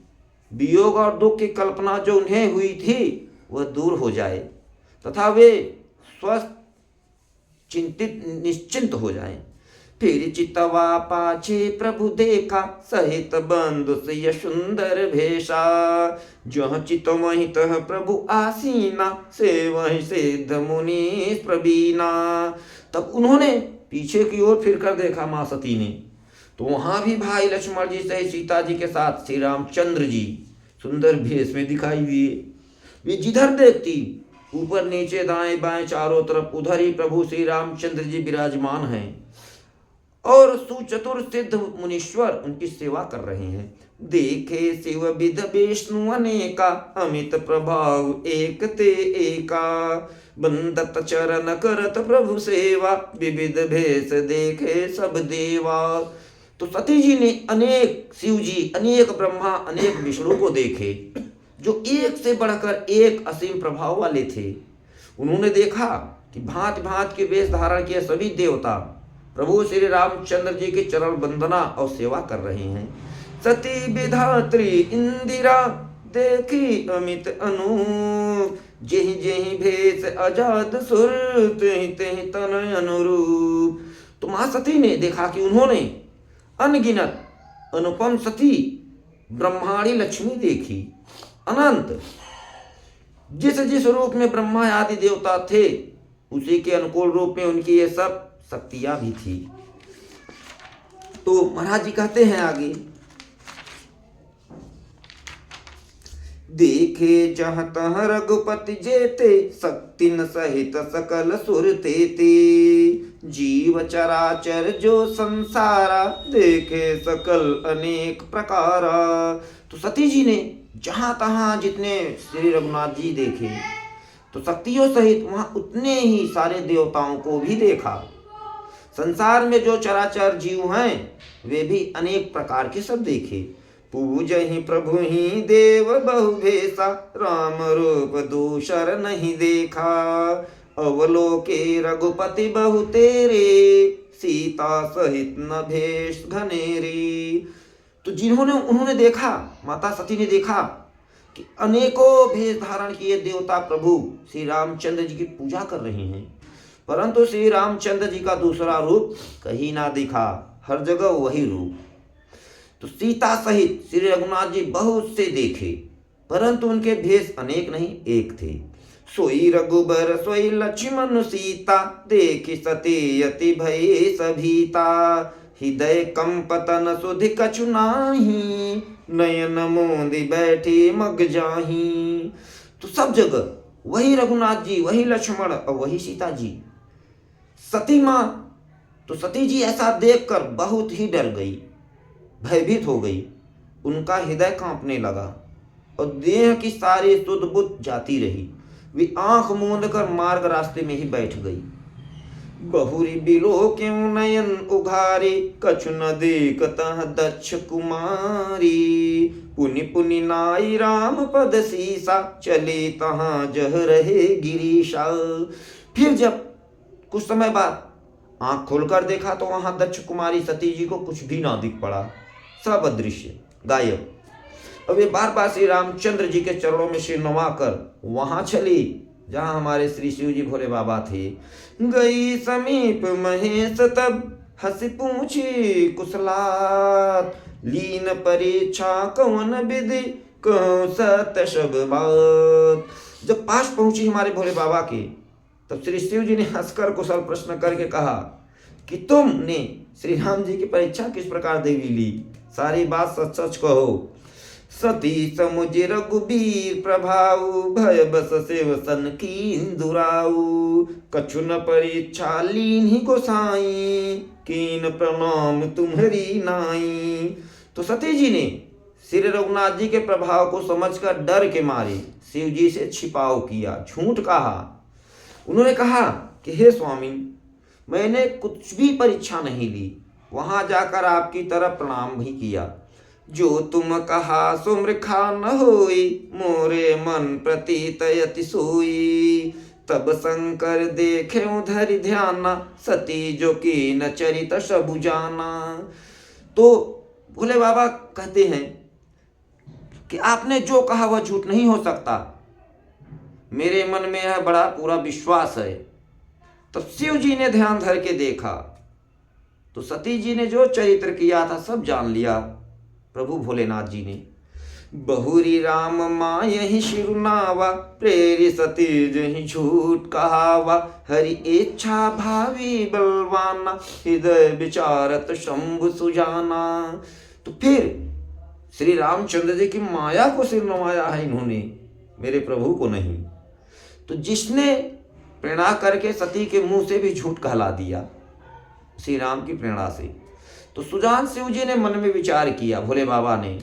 वियोग और दुख की कल्पना जो उन्हें हुई थी वह दूर हो जाए तथा वे स्वस्थ चिंतित निश्चिंत हो जाएं। फिर चितवा पाछे प्रभु देखा, सहित बंधु से सुंदर भेषा। जह चित वहीं तह प्रभु आसीना, से वहीं सिद्ध मुनि प्रवीणा। तब उन्होंने पीछे की ओर फिर कर देखा माँ सती ने, तो वहां भी भाई लक्ष्मण जी सहित सीता जी के साथ श्री रामचंद्र जी सुंदर भेष में दिखाई दिए। वे जिधर देखती, ऊपर नीचे दाएं बाएं चारों तरफ, उधर ही प्रभु श्री रामचंद्र जी विराजमान हैं और सुचतुर सिद्ध मुनीश्वर उनकी सेवा कर रहे हैं। देखे शिव विध विष्णु अनेका, अमित प्रभाव एक ते एका। बंदत चरण करत प्रभु सेवा, विविध भेष देखे सब देवा। तो सती जी ने अनेक शिव जी, अनेक ब्रह्मा, अनेक विष्णु को देखे जो एक से बढ़कर एक असीम प्रभाव वाले थे। उन्होंने देखा कि भांति भांति के वेश धारण किए सभी देवता प्रभु श्री रामचंद्र जी की चरण वंदना और सेवा कर रहे हैं। सती विधात्री इंदिरा, देखी अमित अनूप। जेहि जेहि भेष अजाद सुर, तेहि तेहि तन अनुरूप। तो मां सती ने देखा कि उन्होंने अनगिनत अनुपम सती ब्रह्माणी लक्ष्मी देखी। अनंत जिस जिस रूप में ब्रह्मा आदि देवता थे, उसी के अनुकूल रूप में उनकी ये सब शक्तियां भी थी। तो महाराज जी कहते हैं आगे, देखे जहाँ तहाँ रघुपति जेते, शक्ति न सहित सकल सुर तेते। जीव चराचर जो संसारा, देखे सकल अनेक प्रकारा। तो सती जी ने जहां तहां जितने श्री रघुनाथ जी देखे, तो शक्तियों सहित वहां उतने ही सारे देवताओं को भी देखा। संसार में जो चराचर जीव हैं वे भी अनेक प्रकार के सब देखे। पूजहि प्रभु ही देव बहु भेषा, राम रूप दूसर नहीं देखा। अवलोके रघुपति बहु तेरे, सीता सहित न भेष घनेरी। तो उन्होंने देखा, माता सती ने देखा कि अनेकों भेष धारण किए देवता प्रभु श्री रामचंद्र जी की पूजा कर रहे हैं, परंतु श्री रामचंद्र जी का दूसरा रूप कहीं ना दिखा, हर जगह वही रूप। तो सीता सहित श्री रघुनाथ जी बहुत से देखे, परंतु उनके भेष अनेक नहीं एक थे। सोई रघुबर सोई लक्ष्मण सीता, देखी सती अति भय सभीता। हृदय कंपतन सुधि कछु नाही, नयन मोंदि बैठी मग जाही। तो सब जगह वही रघुनाथ जी, वही लक्ष्मण और वही सीता जी। सती मां, तो सती जी ऐसा देखकर बहुत ही डर गई, भयभीत हो गई। उनका हृदय कांपने लगा और देह की सारी सुध बुध जाती रही। वे आंख मूंद कर मार्ग रास्ते में ही बैठ गई। बहुरी बिलो क्यों नयन उघारे, कछु न देखतः दक्ष कुमारी। पुनि पुनि नाई राम पद सीसा, चले तहाँ जह रहे गिरीशा। फिर जब कुछ समय बाद आंख खोलकर देखा तो वहां दक्ष कुमारी सती जी को कुछ भी ना दिख पड़ा, सब अदृश्य, गायब। अब ये बार बार श्री रामचंद्र जी के चरणों में सिर नवाकर वहां चली जहां हमारे श्री शिव जी भोले बाबा थे। गई समीप महेश तब, हंसी पूछी कुशलात। लीन परीक्षा कौन विधि, कहूं सत्य सब बात। जब पास पहुंची हमारे भोले बाबा के, तब श्री शिव जी ने हंसकर कुशल प्रश्न करके कहा कि तुमने श्री राम जी की परीक्षा किस प्रकार देवी ली, सारी बात सच सच कहो। सती समुझ रघुबीर प्रभाऊ, भय बस सेव सन कीन दुराऊ। कछु न परीक्षा लीन्ही गोसाई, कीन प्रणाम तुम्हरी नाई। तो सती जी ने श्री रघुनाथ जी के प्रभाव को समझकर डर के मारे शिव जी से छिपाव किया, झूठ कहा। उन्होंने कहा कि हे स्वामी, मैंने कुछ भी परीक्षा नहीं ली, वहां जाकर आपकी तरफ प्रणाम भी किया। जो तुम कहा सुमृखा न होई, मोरे मन प्रतीत यति सोई। तब शंकर देखे उधर ध्याना, सती जो की न चरित सबु जाना। तो भोले बाबा कहते हैं कि आपने जो कहा वह झूठ नहीं हो सकता, मेरे मन में यह बड़ा पूरा विश्वास है। तब शिव जी ने ध्यान धर के देखा तो सती जी ने जो चरित्र किया था सब जान लिया। प्रभु भोलेनाथ जी ने बहुरी राम माँ यही शिरुनावा, प्रेरी सती जही झूठ कहावा, हरि इच्छा भावी बलवाना, हृदय विचारत शंभु सुजाना। तो फिर श्री रामचंद्र जी की माया को सिर नवाया है इन्होंने, मेरे प्रभु को नहीं। तो जिसने प्रेरणा करके सती के मुंह से भी झूठ कहला दिया श्री राम की प्रेरणा से। तो सुजान शिव जी ने मन में विचार किया भोले बाबा ने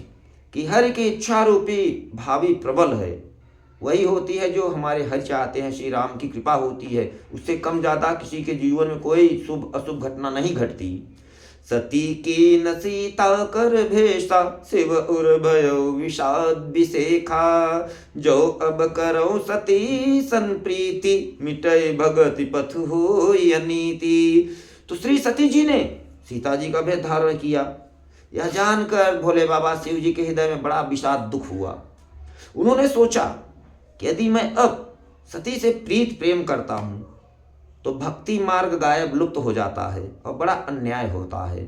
कि हरि की इच्छा रूपी भावी प्रबल है, वही होती है जो हमारे हरि चाहते हैं। श्री राम की कृपा होती है, उससे कम ज्यादा किसी के जीवन में कोई शुभ अशुभ घटना नहीं घटती। सती की न सीता कर भेषा, शिव उर भयो विषाद विशेखा, जो अब करो सती सन प्रीति, मिटय भगति पथ हो अनीति। तो श्री सती जी ने सीता जी का भेद धारण किया। यह जानकर भोले बाबा शिव जी के हृदय में बड़ा विषाद दुख हुआ। उन्होंने सोचा कि यदि मैं अब सती से प्रीत प्रेम करता हूं तो भक्ति मार्ग गायब लुप्त हो जाता है और बड़ा अन्याय होता है।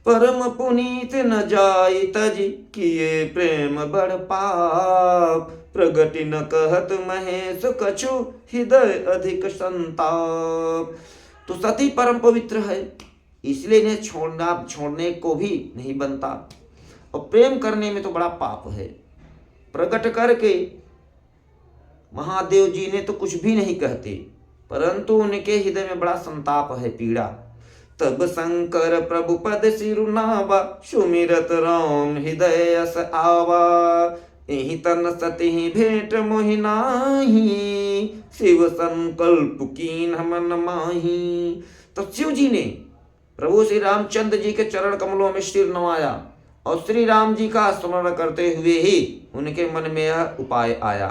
परम पुनीत न जाय तजी, किए प्रेम बड़ पाप, प्रगति न कहत महेश कछु, हृदय अधिक संताप। तो सती परम पवित्र है, इसलिए इन्हें छोड़ने को भी नहीं बनता, और प्रेम करने में तो बड़ा पाप है। प्रकट करके महादेव जी ने तो कुछ भी नहीं कहते, परंतु उनके हृदय में बड़ा संताप है, पीड़ा। तब शंकर प्रभु पद सिरुनावा, सुमिरत राम हृदय अस आवा, एहि तन सती भेंट मोहि नाही, शिव संकल्प कीन मन माही। तो शिव जी ने प्रभु श्री रामचंद्र जी के चरण कमलों में सिर नवाया और श्री राम जी का स्मरण करते हुए ही उनके मन में यह उपाय आया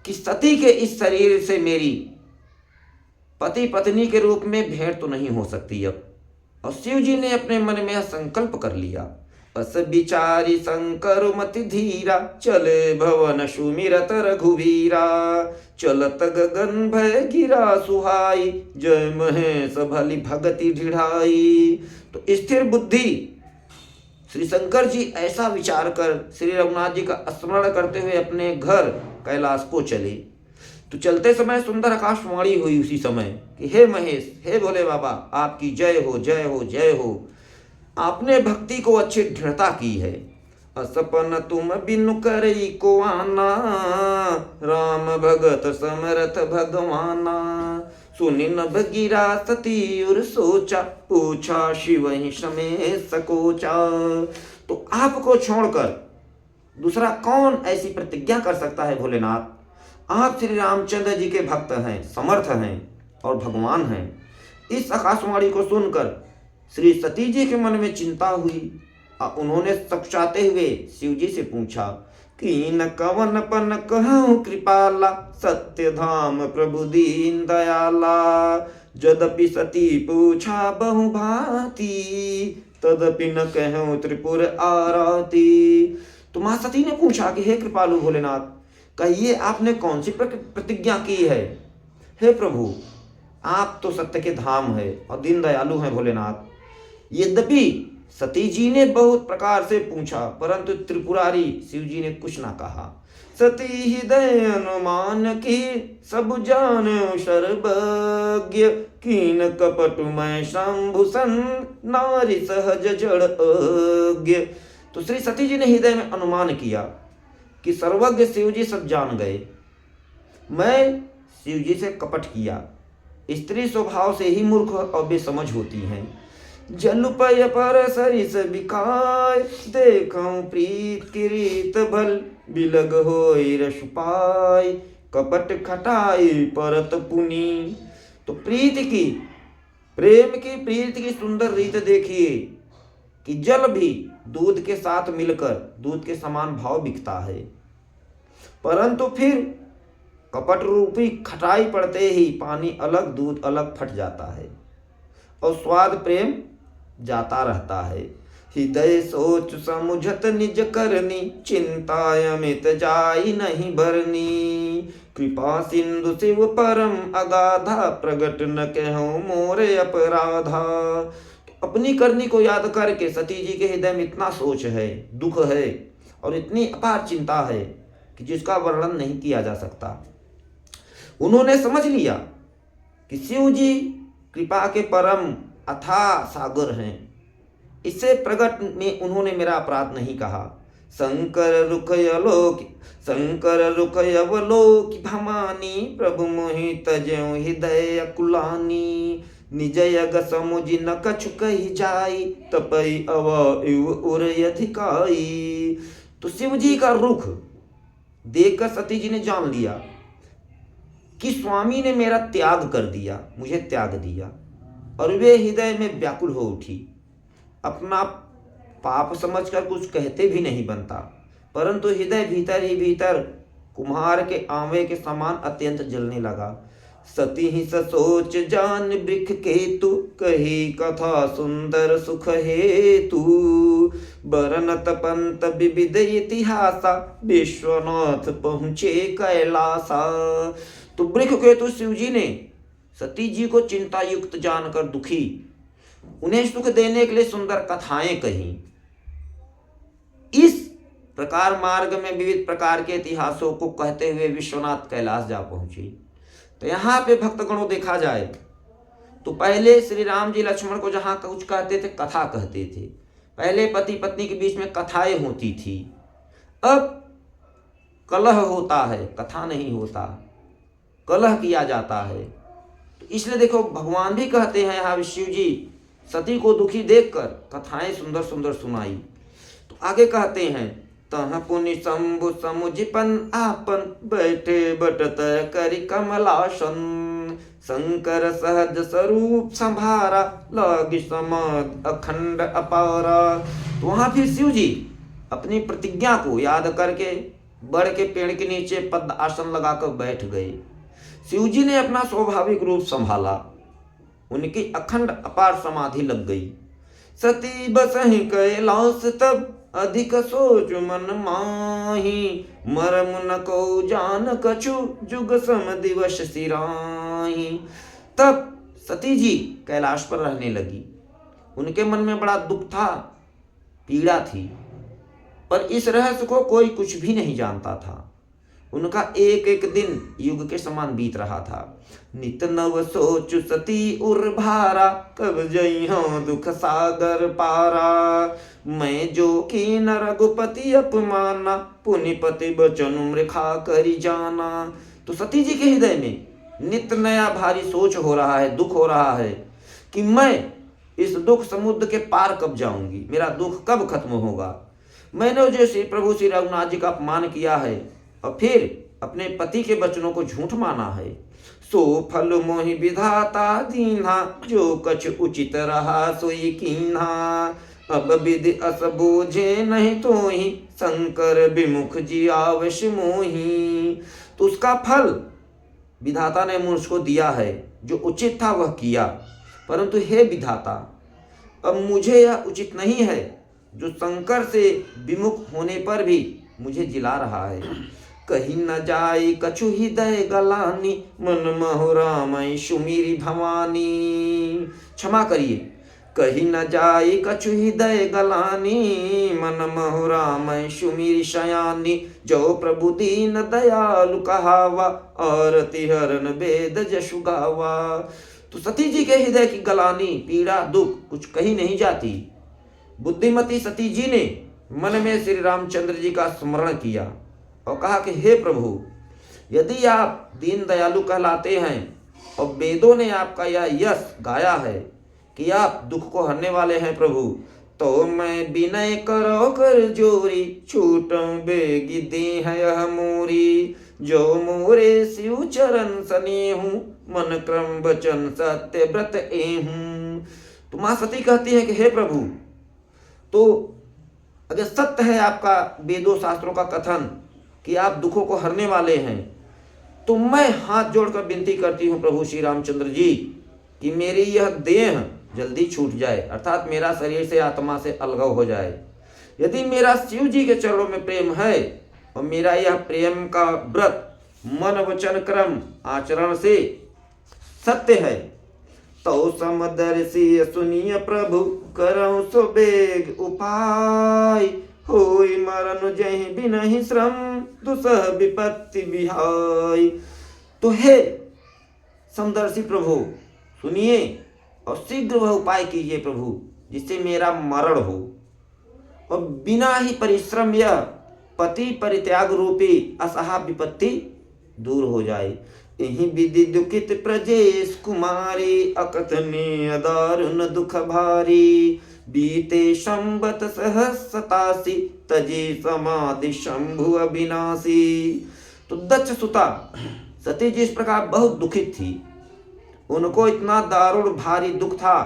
कि सती के इस शरीर से मेरी पति पत्नी के रूप में भेंट तो नहीं हो सकती अब। और शिव जी ने अपने मन में यह संकल्प कर लिया। अस विचारी शंकर मति धीरा, चले भवन सुमिरत रघुवीरा, चलत गगन भय गिरा सुहाई, जय महेश भली भगति ढिढ़ाई। तो स्थिर बुद्धि श्री शंकर जी ऐसा विचार कर श्री रघुनाथ जी का स्मरण करते हुए अपने घर कैलाश को चले। तो चलते समय सुंदर आकाशवाणी हुई उसी समय कि हे महेश, हे भोले बाबा, आपकी जय हो, जय हो, जय हो। आपने भक्ति को अच्छी दृढ़ता की है। असपन तुम बिनु करई को आना, राम भगत समरथ भगवाना, सुनि नभ गिरा सती उर सोचा, पूछा शिव ही समय सकोचा। तो आपको छोड़कर दूसरा कौन ऐसी प्रतिज्ञा कर सकता है भोलेनाथ? आप श्री रामचंद्र जी के भक्त हैं, समर्थ हैं और भगवान हैं। इस आकाशवाणी को सुनकर श्री सती जी के मन में चिंता हुई और उन्होंने सकुचाते हुए शिव जी से पूछा कि न कवन पन कहूँ कृपाला, सत्य धाम प्रभु दीन दयाला, जदपि सती पूछा बहु भांति, तदपि न कहूँ त्रिपुर आरती। तो मां सती ने पूछा कि हे कृपालु भोलेनाथ, कहिए आपने कौन सी प्रतिज्ञा की है? हे प्रभु, आप तो सत्य के धाम है और दीन दयालु हैं भोलेनाथ। यद्यपि सती जी ने बहुत प्रकार से पूछा, परंतु त्रिपुरारी शिव जी ने कुछ ना कहा। सती हृदय अनुमान की, सब जाने सर्वज्ञ, कीन कपट मैं शंभुसन, नारी सहज जड़ अज्ञ। तो श्री सती जी ने हृदय में अनुमान किया कि सर्वज्ञ शिव जी सब जान गए, मैं शिव जी से कपट किया। स्त्री स्वभाव से ही मूर्ख और बेसमझ होती हैं। जलुपय पर सरिस बिकाय, देखऊं प्रीत की रीत भल, बिलग होई रसुपाय, कपट खटाई परत पुनी। तो प्रीत की, प्रेम की, प्रीत की सुंदर रीत देखिए कि जल भी दूध के साथ मिलकर दूध के समान भाव बिकता है, परंतु फिर कपट रूपी खटाई पड़ते ही पानी अलग दूध अलग फट जाता है और स्वाद प्रेम जाता रहता है। हृदय सोच समुझत निज करनी, चिंता अमित जाई नहीं भरनी। कृपा सिंधु शिव परम अगाधा, प्रगट न कहो मोरे अपराधा। अपनी करनी को याद करके सती जी के हृदय में इतना सोच है, दुख है और इतनी अपार चिंता है कि जिसका वर्णन नहीं किया जा सकता। उन्होंने समझ लिया कि शिव जी कृपा के परम अथाह सागर हैं। इससे प्रगट में उन्होंने मेरा अपराध नहीं कहा। शंकर रुख अवलोक भवानी, प्रभु मोहि तजो हृदय अकुलानी। निज यग समुझ न कछु कही जाई, तपई अव इव उर अधिकाई। तो शिव जी का रुख देखकर सती जी ने जान लिया कि स्वामी ने मेरा त्याग कर दिया, मुझे त्याग दिया, और वे हृदय में व्याकुल हो उठी। अपना पाप समझकर कुछ कहते भी नहीं बनता, परंतु हृदय भीतर ही भीतर कुम्हार के आंवे के समान अत्यंत जलने लगा। सती ही सोच जान वृक्ष केतु, कही कथा सुंदर सुख हेतु। बरनत पंत विविध इतिहासा, विश्वनाथ पहुँचे कैलासा। तो वृक्ष केतु शिव जी ने सती जी को चिंता युक्त जानकर दुखी, उन्हें सुख देने के लिए सुंदर कथाएं कही। इस प्रकार मार्ग में विविध प्रकार के इतिहासों को कहते हुए विश्वनाथ कैलाश जा पहुंचे। तो यहाँ पे भक्तगणों देखा जाए तो पहले श्री राम जी लक्ष्मण को जहाँ कुछ कहते थे, कथा कहते थे। पहले पति पत्नी के बीच में कथाएं होती थी, अब कलह होता है, कथा नहीं होता, कलह किया जाता है। तो इसलिए देखो भगवान भी कहते हैं यहाँ शिव जी सती को दुखी देखकर कथाएं सुंदर सुंदर सुनाई। तो आगे कहते हैं, तह पुनि शंभु समुझपन आपन, बैठे बटत करि कमलासन। शंकर सहज स्वरूप संभारा, लागी समाध अखंड अपारा। तो वहां फिर शिव जी अपनी प्रतिज्ञा को याद करके बड़ के पेड़ के नीचे पद्म आसन लगाकर बैठ गए। शिव जी ने अपना स्वाभाविक रूप संभाला, उनकी अखंड अपार समाधि लग गई। सती बसहि कैलास तब, अधिक सोच मन माही। मरम न को जान कछु, जुग सम दिवस सिराही। तब सती जी कैलाश पर रहने लगी। उनके मन में बड़ा दुख था, पीड़ा थी, पर इस रहस्य को कोई कुछ भी नहीं जानता था। उनका एक एक दिन युग के समान बीत रहा था। नित नव सोच सती उर्भारा, कब जइहाँ दुख सागर पारा। मैं जो की न रघुपति अपमाना, पुनिपति बचन मृखा करी जाना। तो सती जी के हृदय में नित नया भारी सोच हो रहा है, दुख हो रहा है कि मैं इस दुख समुद्र के पार कब जाऊंगी, मेरा दुख कब खत्म होगा। मैंने जो श्री प्रभु श्री रघुनाथ जी का अपमान किया है और फिर अपने पति के वचनों को झूठ माना है, सो फल मोहि विधाता दीन्हा, जो कछ उचित रहा सोई कीन्हा। अब विधि अस बूझे नहीं तो ही, शंकर विमुख जी आवश मोही। तो उसका फल विधाता ने मुझको दिया है, जो उचित था वह किया, परंतु हे विधाता अब मुझे यह उचित नहीं है जो शंकर से विमुख होने पर भी मुझे जिला रहा है। कहीं न जाए कछु हृदय गलानी, मन महुरा मई सुमीरी भवानी। क्षमा करिए, कहीं न जाए कछु हृदय गलानी, मन महुरा मई सुमीरी शयानी। जो प्रभु दीन दयालु कहावा, और तिहरन वेद जशु गावा। तो सती जी के हृदय की गलानी, पीड़ा, दुख कुछ कही नहीं जाती। बुद्धिमती सती जी ने मन में श्री रामचंद्र जी का स्मरण किया और कहा कि हे प्रभु, यदि आप दीन दयालु कहलाते हैं और वेदों ने आपका यह यश गाया है कि आप दुख को हरने वाले हैं प्रभु, तो मैं विनय करो कर जोरी, छूटं बेगी देह यह मोरी। जो मोरे शिव चरण सनेहू, मन क्रम वचन सत्य व्रत एहूं। तो मां सती कहती है कि हे प्रभु, तो अगर सत्य है आपका वेदों शास्त्रों का कथन कि आप दुखों को हरने वाले हैं, तो मैं हाथ जोड़कर विनती करती हूँ प्रभु श्री रामचंद्र जी कि मेरी यह देह जल्दी छूट जाए, अर्थात मेरा शरीर से आत्मा से अलगाव हो जाए। यदि मेरा शिव जी के चरणों में प्रेम है और मेरा यह प्रेम का व्रत मन वचन कर्म आचरण से सत्य है, तो समदर्शी सुनिय प्रभु करऊं सो बेग उपाय, होई मरण जहि बिनहि श्रम दुसह विपत्ति विहाय। तो हे समदर्शी प्रभु सुनिए और शीघ्र वह उपाय कीजिए प्रभु, जिससे मेरा मरण हो और बिना ही परिश्रम यह पति परित्याग रूपी असहा विपत्ति दूर हो जाए। यही विधि दुखित प्रजेश कुमारी, अकथनीय दारुण दुख भारी, बीते संबत सहस्तासी तजे समाधि शंभु अविनाशी। तो दक्ष सुता सती जी इस प्रकार बहुत दुखित थी। उनको इतना दारुण भारी दुख था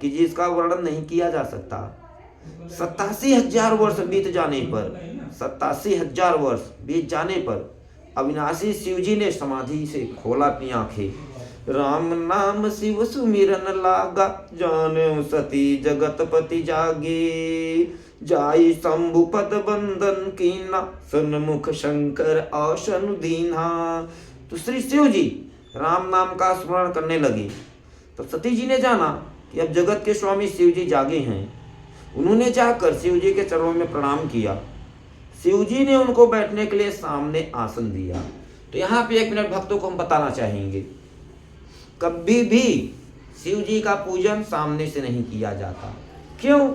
कि जिसका वर्णन नहीं किया जा सकता। 87,000 वर्ष बीत जाने पर, 87,000 वर्ष बीत जाने पर अविनाशी शिव जी ने समाधि से खोला अपनी आंखें। राम नाम शिव सुमिरन लागा, जाने सती जगतपति जागे, जाई शंभु पद बंदन कीना, सन्मुख शंकर आसन दीना। तो श्री शिव जी राम नाम का स्मरण करने लगे। तो सती जी ने जाना कि अब जगत के स्वामी शिव जी जागे हैं। उन्होंने जाकर शिव जी के चरणों में प्रणाम किया। शिव जी ने उनको बैठने के लिए सामने आसन दिया। तो यहाँ पे 1 मिनट भक्तों को हम बताना चाहेंगे, कभी भी शिव जी का पूजन सामने से नहीं किया जाता। क्यों?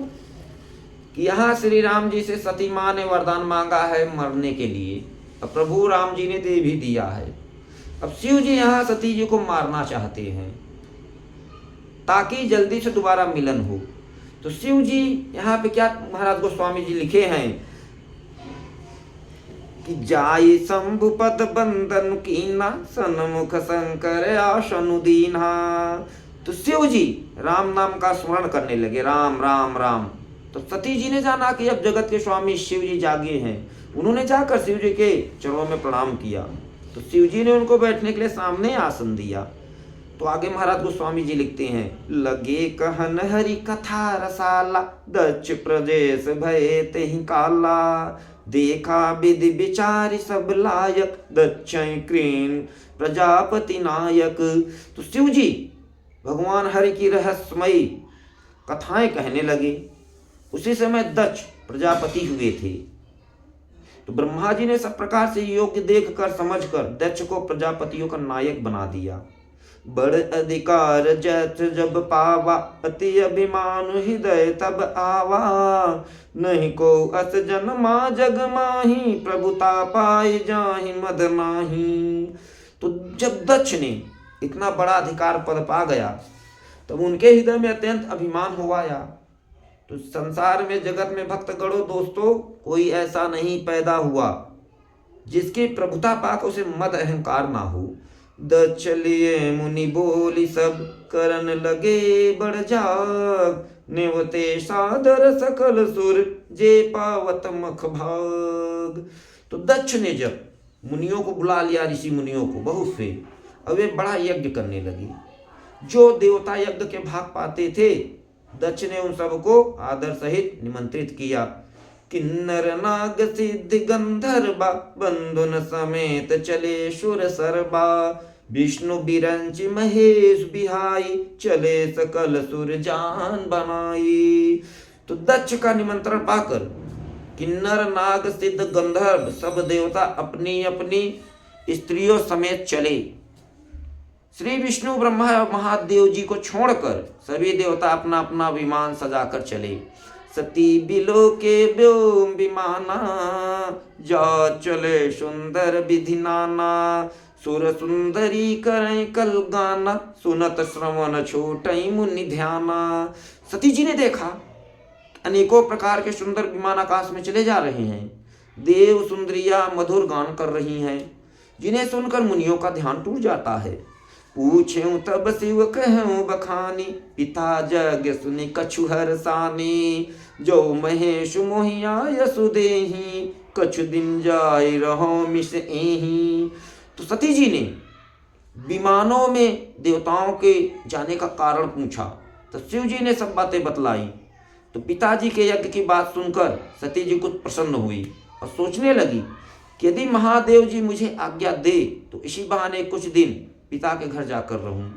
कि यहाँ श्री राम जी से सती माँ ने वरदान मांगा है मरने के लिए, और प्रभु राम जी ने दे भी दिया है। अब शिव जी यहाँ सती जी को मारना चाहते हैं ताकि जल्दी से दोबारा मिलन हो। तो शिव जी यहाँ पे क्या महाराज गोस्वामी जी लिखे हैं कि जाई शंभु पद बंदन कीना, सन्मुख शंकर आसनु दीना। तो शिव जी राम नाम का स्मरण करने लगे, राम राम राम। तो सती जी ने जाना कि अब जगत के स्वामी शिव जी जागे हैं। उन्होंने जाकर शिव जी के चरणों में प्रणाम किया। तो शिव जी ने उनको बैठने के लिए सामने आसन दिया। तो आगे महाराज गोस्वामी जी लिखते हैं, लगे कहन हरि कथा रसाला, दक्ष प्रदेश भय तेहि काला, देखा विधि विचारी सब लायक, दक्ष क्रीन प्रजापति नायक। तो शिव जी भगवान हरि की रहस्यमयी कथाएं कहने लगे। उसी समय दक्ष प्रजापति हुए थे। तो ब्रह्मा जी ने सब प्रकार से योग्य देखकर समझकर दक्ष को प्रजापतियों का नायक बना दिया। बड़ अधिकार जैत जब पावा, अति अभिमान हृदय तब आवा, नहीं को अस जन्मा जग माही, प्रभुता पाए जाहि मद माही। तो जब दक्ष ने इतना बड़ा अधिकार पद पा गया तब उनके हृदय में अत्यंत अभिमान हो आया। तो संसार में जगत में भक्त गणों दोस्तों कोई ऐसा नहीं पैदा हुआ जिसकी प्रभुता पाकर उसे मद अहंकार ना हो। दक्ष लिए मुनि बोली सब, करन लगे बढ़ जाग, नेवते सादर सकल सुर, जे पावत मख भाग। तो दक्ष ने जब मुनियों को बुला लिया, ऋषि मुनियों को बहुत से, अब वे बड़ा यज्ञ करने लगे। जो देवता यज्ञ के भाग पाते थे दक्ष ने उन सबको आदर सहित निमंत्रित किया। किन्नर नाग सिद्ध गंधर्वा, बंधुन समेत चले सुर सरबा, विष्णु बिरंच महेश बिहाई, चले सकल सुर जान बनाई। तो दक्ष का निमंत्रण पाकर किन्नर नाग सिद्ध गंधर्व सब देवता अपनी अपनी स्त्रियों समेत चले। श्री विष्णु ब्रह्मा और महादेव जी को छोड़कर सभी देवता अपना अपना विमान सजाकर चले। सती बिलो के व्योम विमाना, जा चले सुंदर विधि नाना, सुर सुंदरी करें कल गाना, सुनत श्रवण छोटई मुनि ध्याना। सती जी ने देखा अनेकों प्रकार के सुंदर विमान आकाश में चले जा रहे हैं। देव सुंदरिया मधुर गान कर रही हैं, जिन्हें सुनकर मुनियों का ध्यान टूट जाता है। पूछूं तब शिव कहूं बखानी, पिता जग सुनि कछु हरसानी, जो महेश मोहिया यसु देहि, कछु दिन जाय रहो मिस एहि। तो सती जी ने विमानों में देवताओं के जाने का कारण पूछा, तो शिव जी ने सब बातें बतलाई। तो पिताजी के यज्ञ की बात सुनकर सती जी कुछ प्रसन्न हुई और सोचने लगी कि यदि महादेव जी मुझे आज्ञा दे तो इसी बहाने कुछ दिन पिता के घर जाकर रहूं।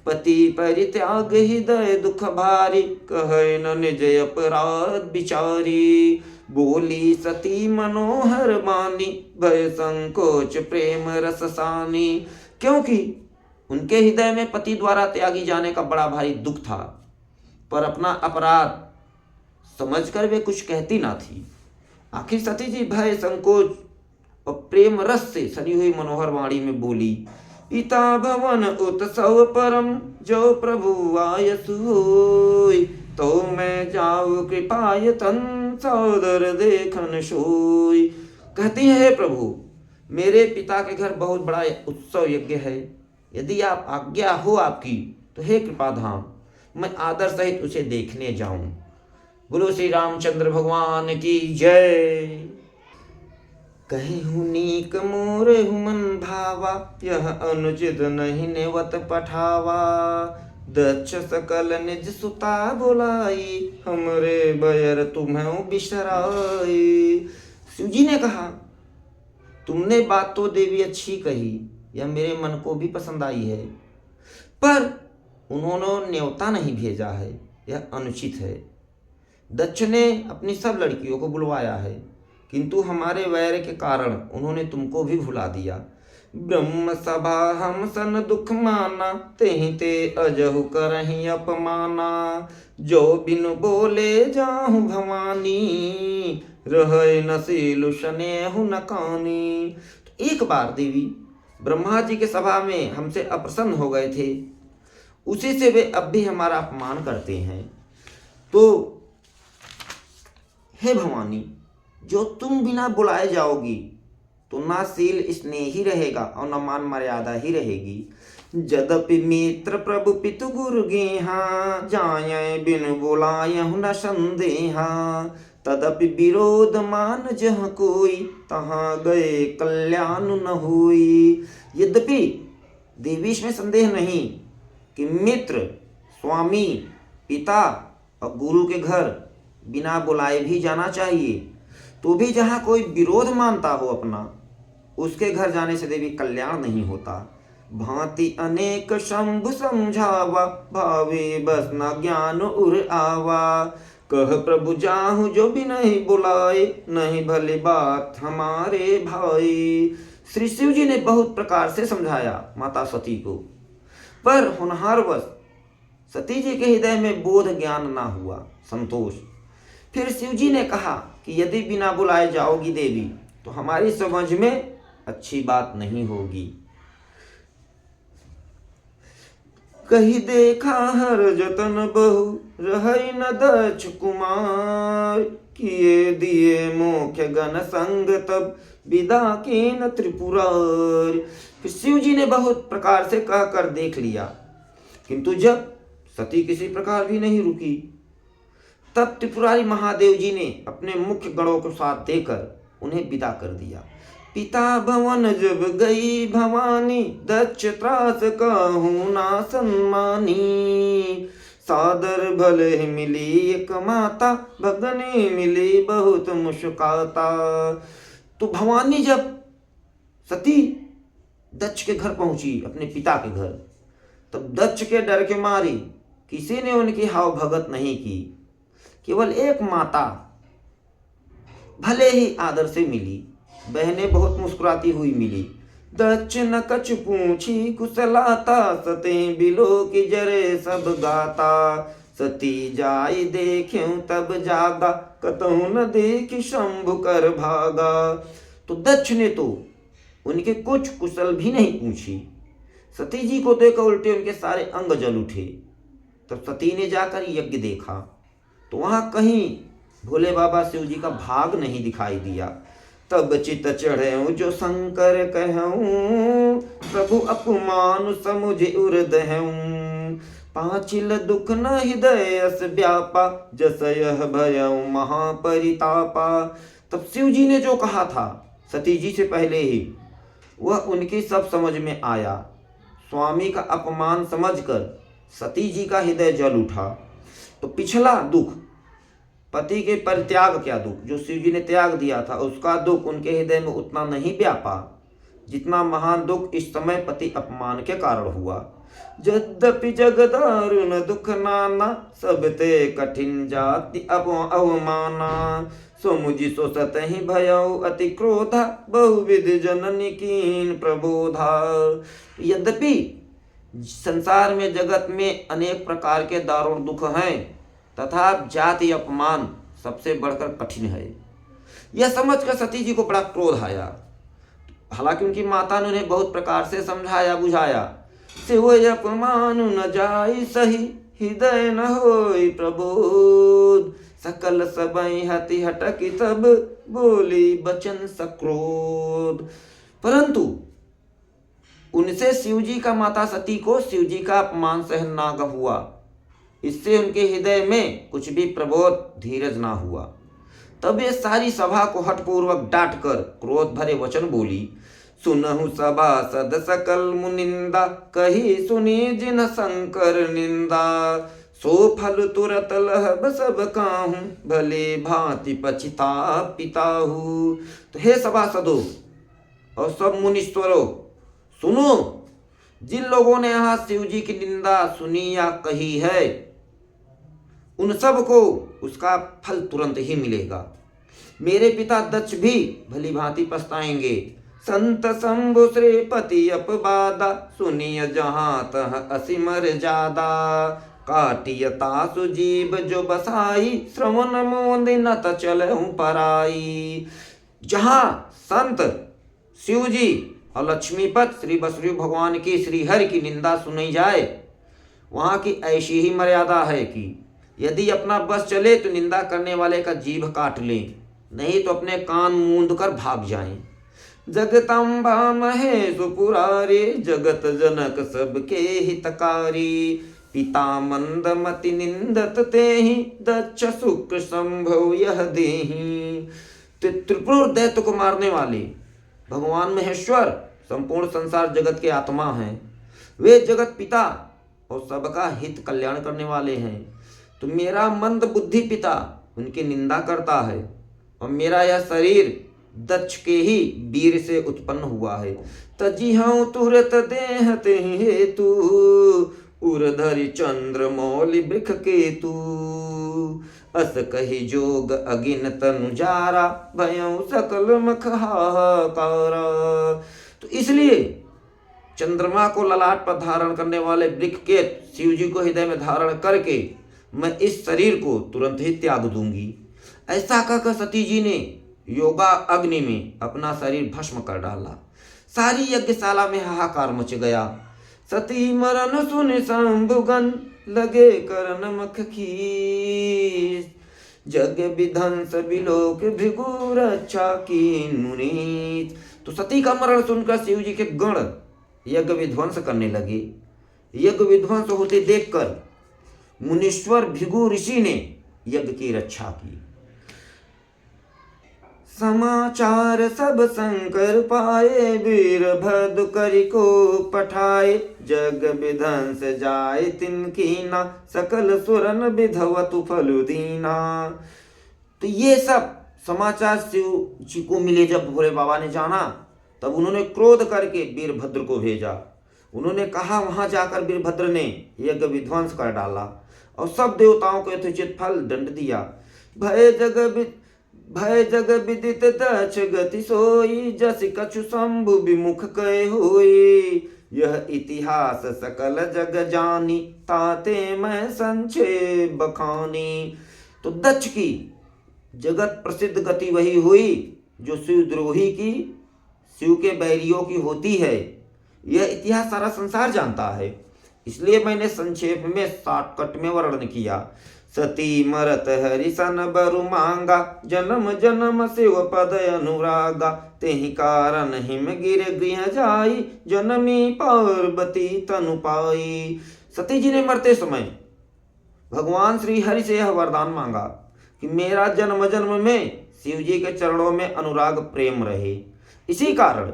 पति परित्याग हृदय दुख भारी, कहे न निज अपराध बिचारी। बोली सती मनोहर बानी, भय संकोच प्रेम रस सानी। क्योंकि उनके हृदय में पति द्वारा त्यागी जाने का बड़ा भारी दुख था, पर अपना अपराध समझकर वे कुछ कहती ना थी। आखिर सती जी भय संकोच और प्रेम रस से सनी हुई मनोहर वाणी में बोली, पिता भवन उत्सव परम, जो प्रभु आयस होय। तो मैं जाऊं कृपायतन, सौदर देखन सोय। कहती है, हे प्रभु, मेरे पिता के घर बहुत बड़ा उत्सव यज्ञ है, यदि आप आज्ञा हो आपकी तो हे कृपाधाम, मैं आदर सहित उसे देखने जाऊं। बोलो श्री रामचंद्र भगवान की जय। कहूँ नीक मोर हुमन भावा, यह अनुचित नहीं नेवत पठावा। दक्ष सकल निज सुता बुलाई, हमरे बयर तुम्हें बिसराई। शिव जी ने कहा, तुमने बात तो देवी अच्छी कही, यह मेरे मन को भी पसंद आई है, पर उन्होंने न्योता नहीं भेजा है, यह अनुचित है। दक्ष ने अपनी सब लड़कियों को बुलवाया है, किंतु हमारे वैर के कारण उन्होंने तुमको भी भुला दिया। ब्रह्म सभा हम सन दुख माना, तेहि ते अजहु करहि अपमाना। जो बिन बोले जाहु भवानी, रहे नसीलु स्नेहु न कानी। तो एक बार देवी ब्रह्मा जी के सभा में हमसे अप्रसन्न हो गए थे, उसी से वे अब भी हमारा अपमान करते हैं। तो हे भवानी, जो तुम बिना बुलाए जाओगी तो ना शील स्नेही रहेगा और न मान मर्यादा ही रहेगी। जदपि मित्र प्रभु पितु गुरु गेहा, जाय बिन बुलायहु न संदेहा। तदपि विरोध मान जह कोई, तहाँ गए कल्याण न हुई। यद्यपि देवी इसमें संदेह नहीं कि मित्र, स्वामी, पिता और गुरु के घर बिना बुलाए भी जाना चाहिए, तो भी जहाँ कोई विरोध मानता हो अपना, उसके घर जाने से देवी कल्याण नहीं होता। भांति अनेक शंभु समझावा, भावे बस न ज्ञान उर आवा। कह प्रभु जाहु जो भी नहीं बुलाए, नहीं भली बात हमारे भाई। श्री शिव जी ने बहुत प्रकार से समझाया माता सती को, पर होनहारवश सती जी के हृदय में बोध ज्ञान ना हुआ, संतोष। फिर शिव जी ने कहा कि यदि बिना बुलाए जाओगी देवी तो हमारी समझ में अच्छी बात नहीं होगी। कही देखा हर जतन बहु, रहई न दक्ष कुमार। किए दिए मोक्ष गण संग, तब विदा कीन त्रिपुरार। फिर शिव जी ने बहुत प्रकार से कहकर देख लिया, किंतु जब सती किसी प्रकार भी नहीं रुकी, तब त्रिपुरारी महादेव जी ने अपने मुख्य गणों को साथ देकर उन्हें विदा कर दिया। पिता भवन जब गई भवानी, दक्ष त्रास कहूँ ना सम्मानी। सादर भले मिली एक माता, भगनी मिली बहुत मुस्काता। तो भवानी जब सती दक्ष के घर पहुंची, अपने पिता के घर, तब दक्ष के डर के मारे किसी ने उनकी हाव भगत नहीं की। केवल एक माता भले ही आदर से मिली, बहनें बहुत मुस्कुराती हुई मिली। दक्ष न कछ पूछी कुशलाता, सते बिलो की जरे सब गाता। सती जाई देख्यूं तब जागा, कतहु न देखी शंभु कर भागा। तो दक्ष ने तो उनके कुछ कुशल भी नहीं पूछी, सती जी को देखकर उल्टे उनके सारे अंग जल उठे। तब सती ने जाकर यज्ञ देखा तो वहां कहीं भोले बाबा शिव जी का भाग नहीं दिखाई दिया। तब चित चढ़े जो शंकर कहूँ, प्रभु अपमान समुझ उर्दहूँ। पांचिल दुख न हृदय अस व्यापा, जस यह भयऊ महापरितापा। तब शिव जी ने जो कहा था सती जी से पहले ही, वह उनकी सब समझ में आया। स्वामी का अपमान समझकर सती जी का हृदय जल उठा। तो पिछला दुख, पति के परित्याग क्या दुख, जो शिव जी ने त्याग दिया था, उसका दुख उनके हृदय में उतना नहीं व्यापा जितना महान दुख इस समय पति अपमान के कारण हुआ। यद्यपि जग दारुण दुख नाना, सब ते कठिन जाति अवमाना। सो मुझि सो सतहि भयउ अति क्रोधा, बहुविध जननी कीन प्रबोधा। यद्यपि संसार में, जगत में अनेक प्रकार के दारुण दुख हैं, तथा जाति अपमान सबसे बढ़कर कठिन है। यह समझकर सती जी को बड़ा क्रोध आया। हालांकि उनकी माता ने उन्हें बहुत प्रकार से समझाया बुझाया। सिवय अपमान न जाई सही, हृदय न होई प्रबोध। सकल सबई हति हटकी तब, बोली बचन सक्रोध। परंतु उनसे शिवजी का, माता सती को शिवजी का अपमान सहन ना हुआ। इससे उनके हृदय में कुछ भी प्रबोध, धीरज ना हुआ। तब ये सारी सभा को हठपूर्वक डांट कर क्रोध भरे वचन बोली। सुनहु सभा सद सकल मुनिंदा, कही सुनी जिन शंकर निंदा। सो फल तुरत लहब सब काहू, भले भांति पछिता पिताहू। तो हे सभासदों और सब मुनीश्वरों, सुनो, जिन लोगों ने यहाँ शिव जी की निंदा सुनी या कही है, उन सब को उसका फल तुरंत ही मिलेगा। मेरे पिता दक्ष भी भली भांति पछताएंगे। संत शंभु श्रीपति अपवादा, सुनिय जहाँ तह असीमर जादा। काटियता सुजीव जो बसाई, श्रवण मोदि नत चलहु पराई। जहाँ संत शिव जी और लक्ष्मीपत श्री वसुदेव भगवान की, श्री हरि की निंदा सुनी जाए, वहाँ की ऐसी ही मर्यादा है कि यदि अपना बस चले तो निंदा करने वाले का जीभ काट लें, नहीं तो अपने कान मूंद कर भाग जाएं। जगदम्बा महेश पुरारे, जगत जनक सबके हितकारी। पिता मंदमति निंदत तेहि, दक्ष शुक्र संभव यह देहि। त्रिपुर दैत्य को मारने वाले भगवान महेश्वर संपूर्ण संसार जगत के आत्मा हैं। वे जगत पिता और सबका हित कल्याण करने वाले हैं। तो मेरा मंद बुद्धि पिता उनकी निंदा करता है, और मेरा यह शरीर दक्ष के ही वीर से उत्पन्न हुआ है। तजी हूँ तुरत देह ते हेतु, उर्धरि चंद्र मौलि बृख केतु। अस कही जोग अगिन तनु जारा, भयं सकल मख हाहाकारा। तो इसलिए चंद्रमा को ललाट पर धारण करने वाले वृक्ष के शिव जी को हृदय में धारण करके मैं इस शरीर को तुरंत ही त्याग दूंगी। ऐसा कहकर सती जी ने योगा अग्नि में अपना शरीर भस्म कर डाला। सारी यज्ञशाला में हाहाकार मच गया। सती मरण सुन शंभुगन, लगे करन मख खीस। जग विध्वंस बिलोक भृगु रक्षा कीन मुनीत। तो सती का मरण सुनकर शिव जी के गण यज्ञ विध्वंस करने लगे। यज्ञ विध्वंस होते देखकर मुनीश्वर भृगु ऋषि ने यज्ञ की रक्षा की। समाचार सब शंकर पाए, वीरभद्र करि को पठाए। जग विध्वंस जाय तिनकीना, सकल सुरन विधवतु फलु दीना। तो ये सब समाचार शिव जी को मिले। जब भोले बाबा ने जाना तब उन्होंने क्रोध करके वीरभद्र को भेजा। उन्होंने कहा, वहां जाकर वीरभद्र ने यज्ञ विध्वंस कर डाला और सब देवताओं को यथोचित फल दंड दिया। भय जग विदित दक्ष गति सोई, जस कछु शंभु विमुख कहे होई। यह इतिहास सकल जग जानी, ताते मैं संक्षेप बखानी। तो दक्ष की जगत प्रसिद्ध गति वही हुई जो शिवद्रोही की, शिव के बैरियों की होती है। यह इतिहास सारा संसार जानता है, इसलिए मैंने संक्षेप में शॉर्टकट में वर्णन किया। सती मरत हरि सन बरु मांगा, जन्म जन्म शिव पद अनुरागा। तेहि कारण हिम गिर गृह जाई, जनमी पार्वती तनु पाई। सती जी ने मरते समय भगवान श्री हरि से यह वरदान मांगा कि मेरा जन्म जन्म में शिव जी के चरणों में अनुराग प्रेम रहे। इसी कारण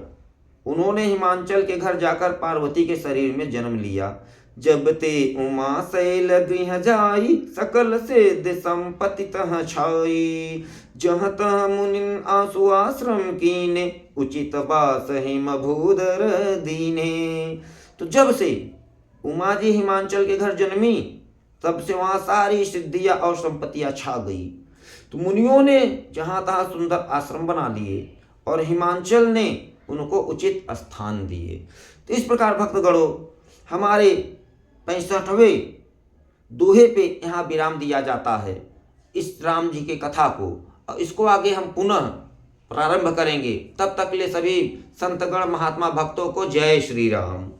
उन्होंने हिमांचल के घर जाकर पार्वती के शरीर में जन्म लिया। जब ते उमा शैल गृह जाई, सकल सिद्ध संपत्ति तह छाई। जहाँ तह मुनिन आसु आश्रम कीने, उचित बास हिम भूधर दीने। तो जब से उमा जी हिमांचल के घर जन्मी, तब से वहाँ सारी सिद्धियाँ और संपत्तियाँ छा गई। तो मुनियों ने जहाँ तहाँ सुंदर आश्रम बना लिए और हिमांचल ने उनको उचित स्थान दिए। तो इस प्रकार भक्तगणों, हमारे 65वें दोहे पे यहाँ विराम दिया जाता है इस राम जी के कथा को, और इसको आगे हम पुनः प्रारंभ करेंगे। तब तक ले सभी संतगण महात्मा भक्तों को जय श्री राम।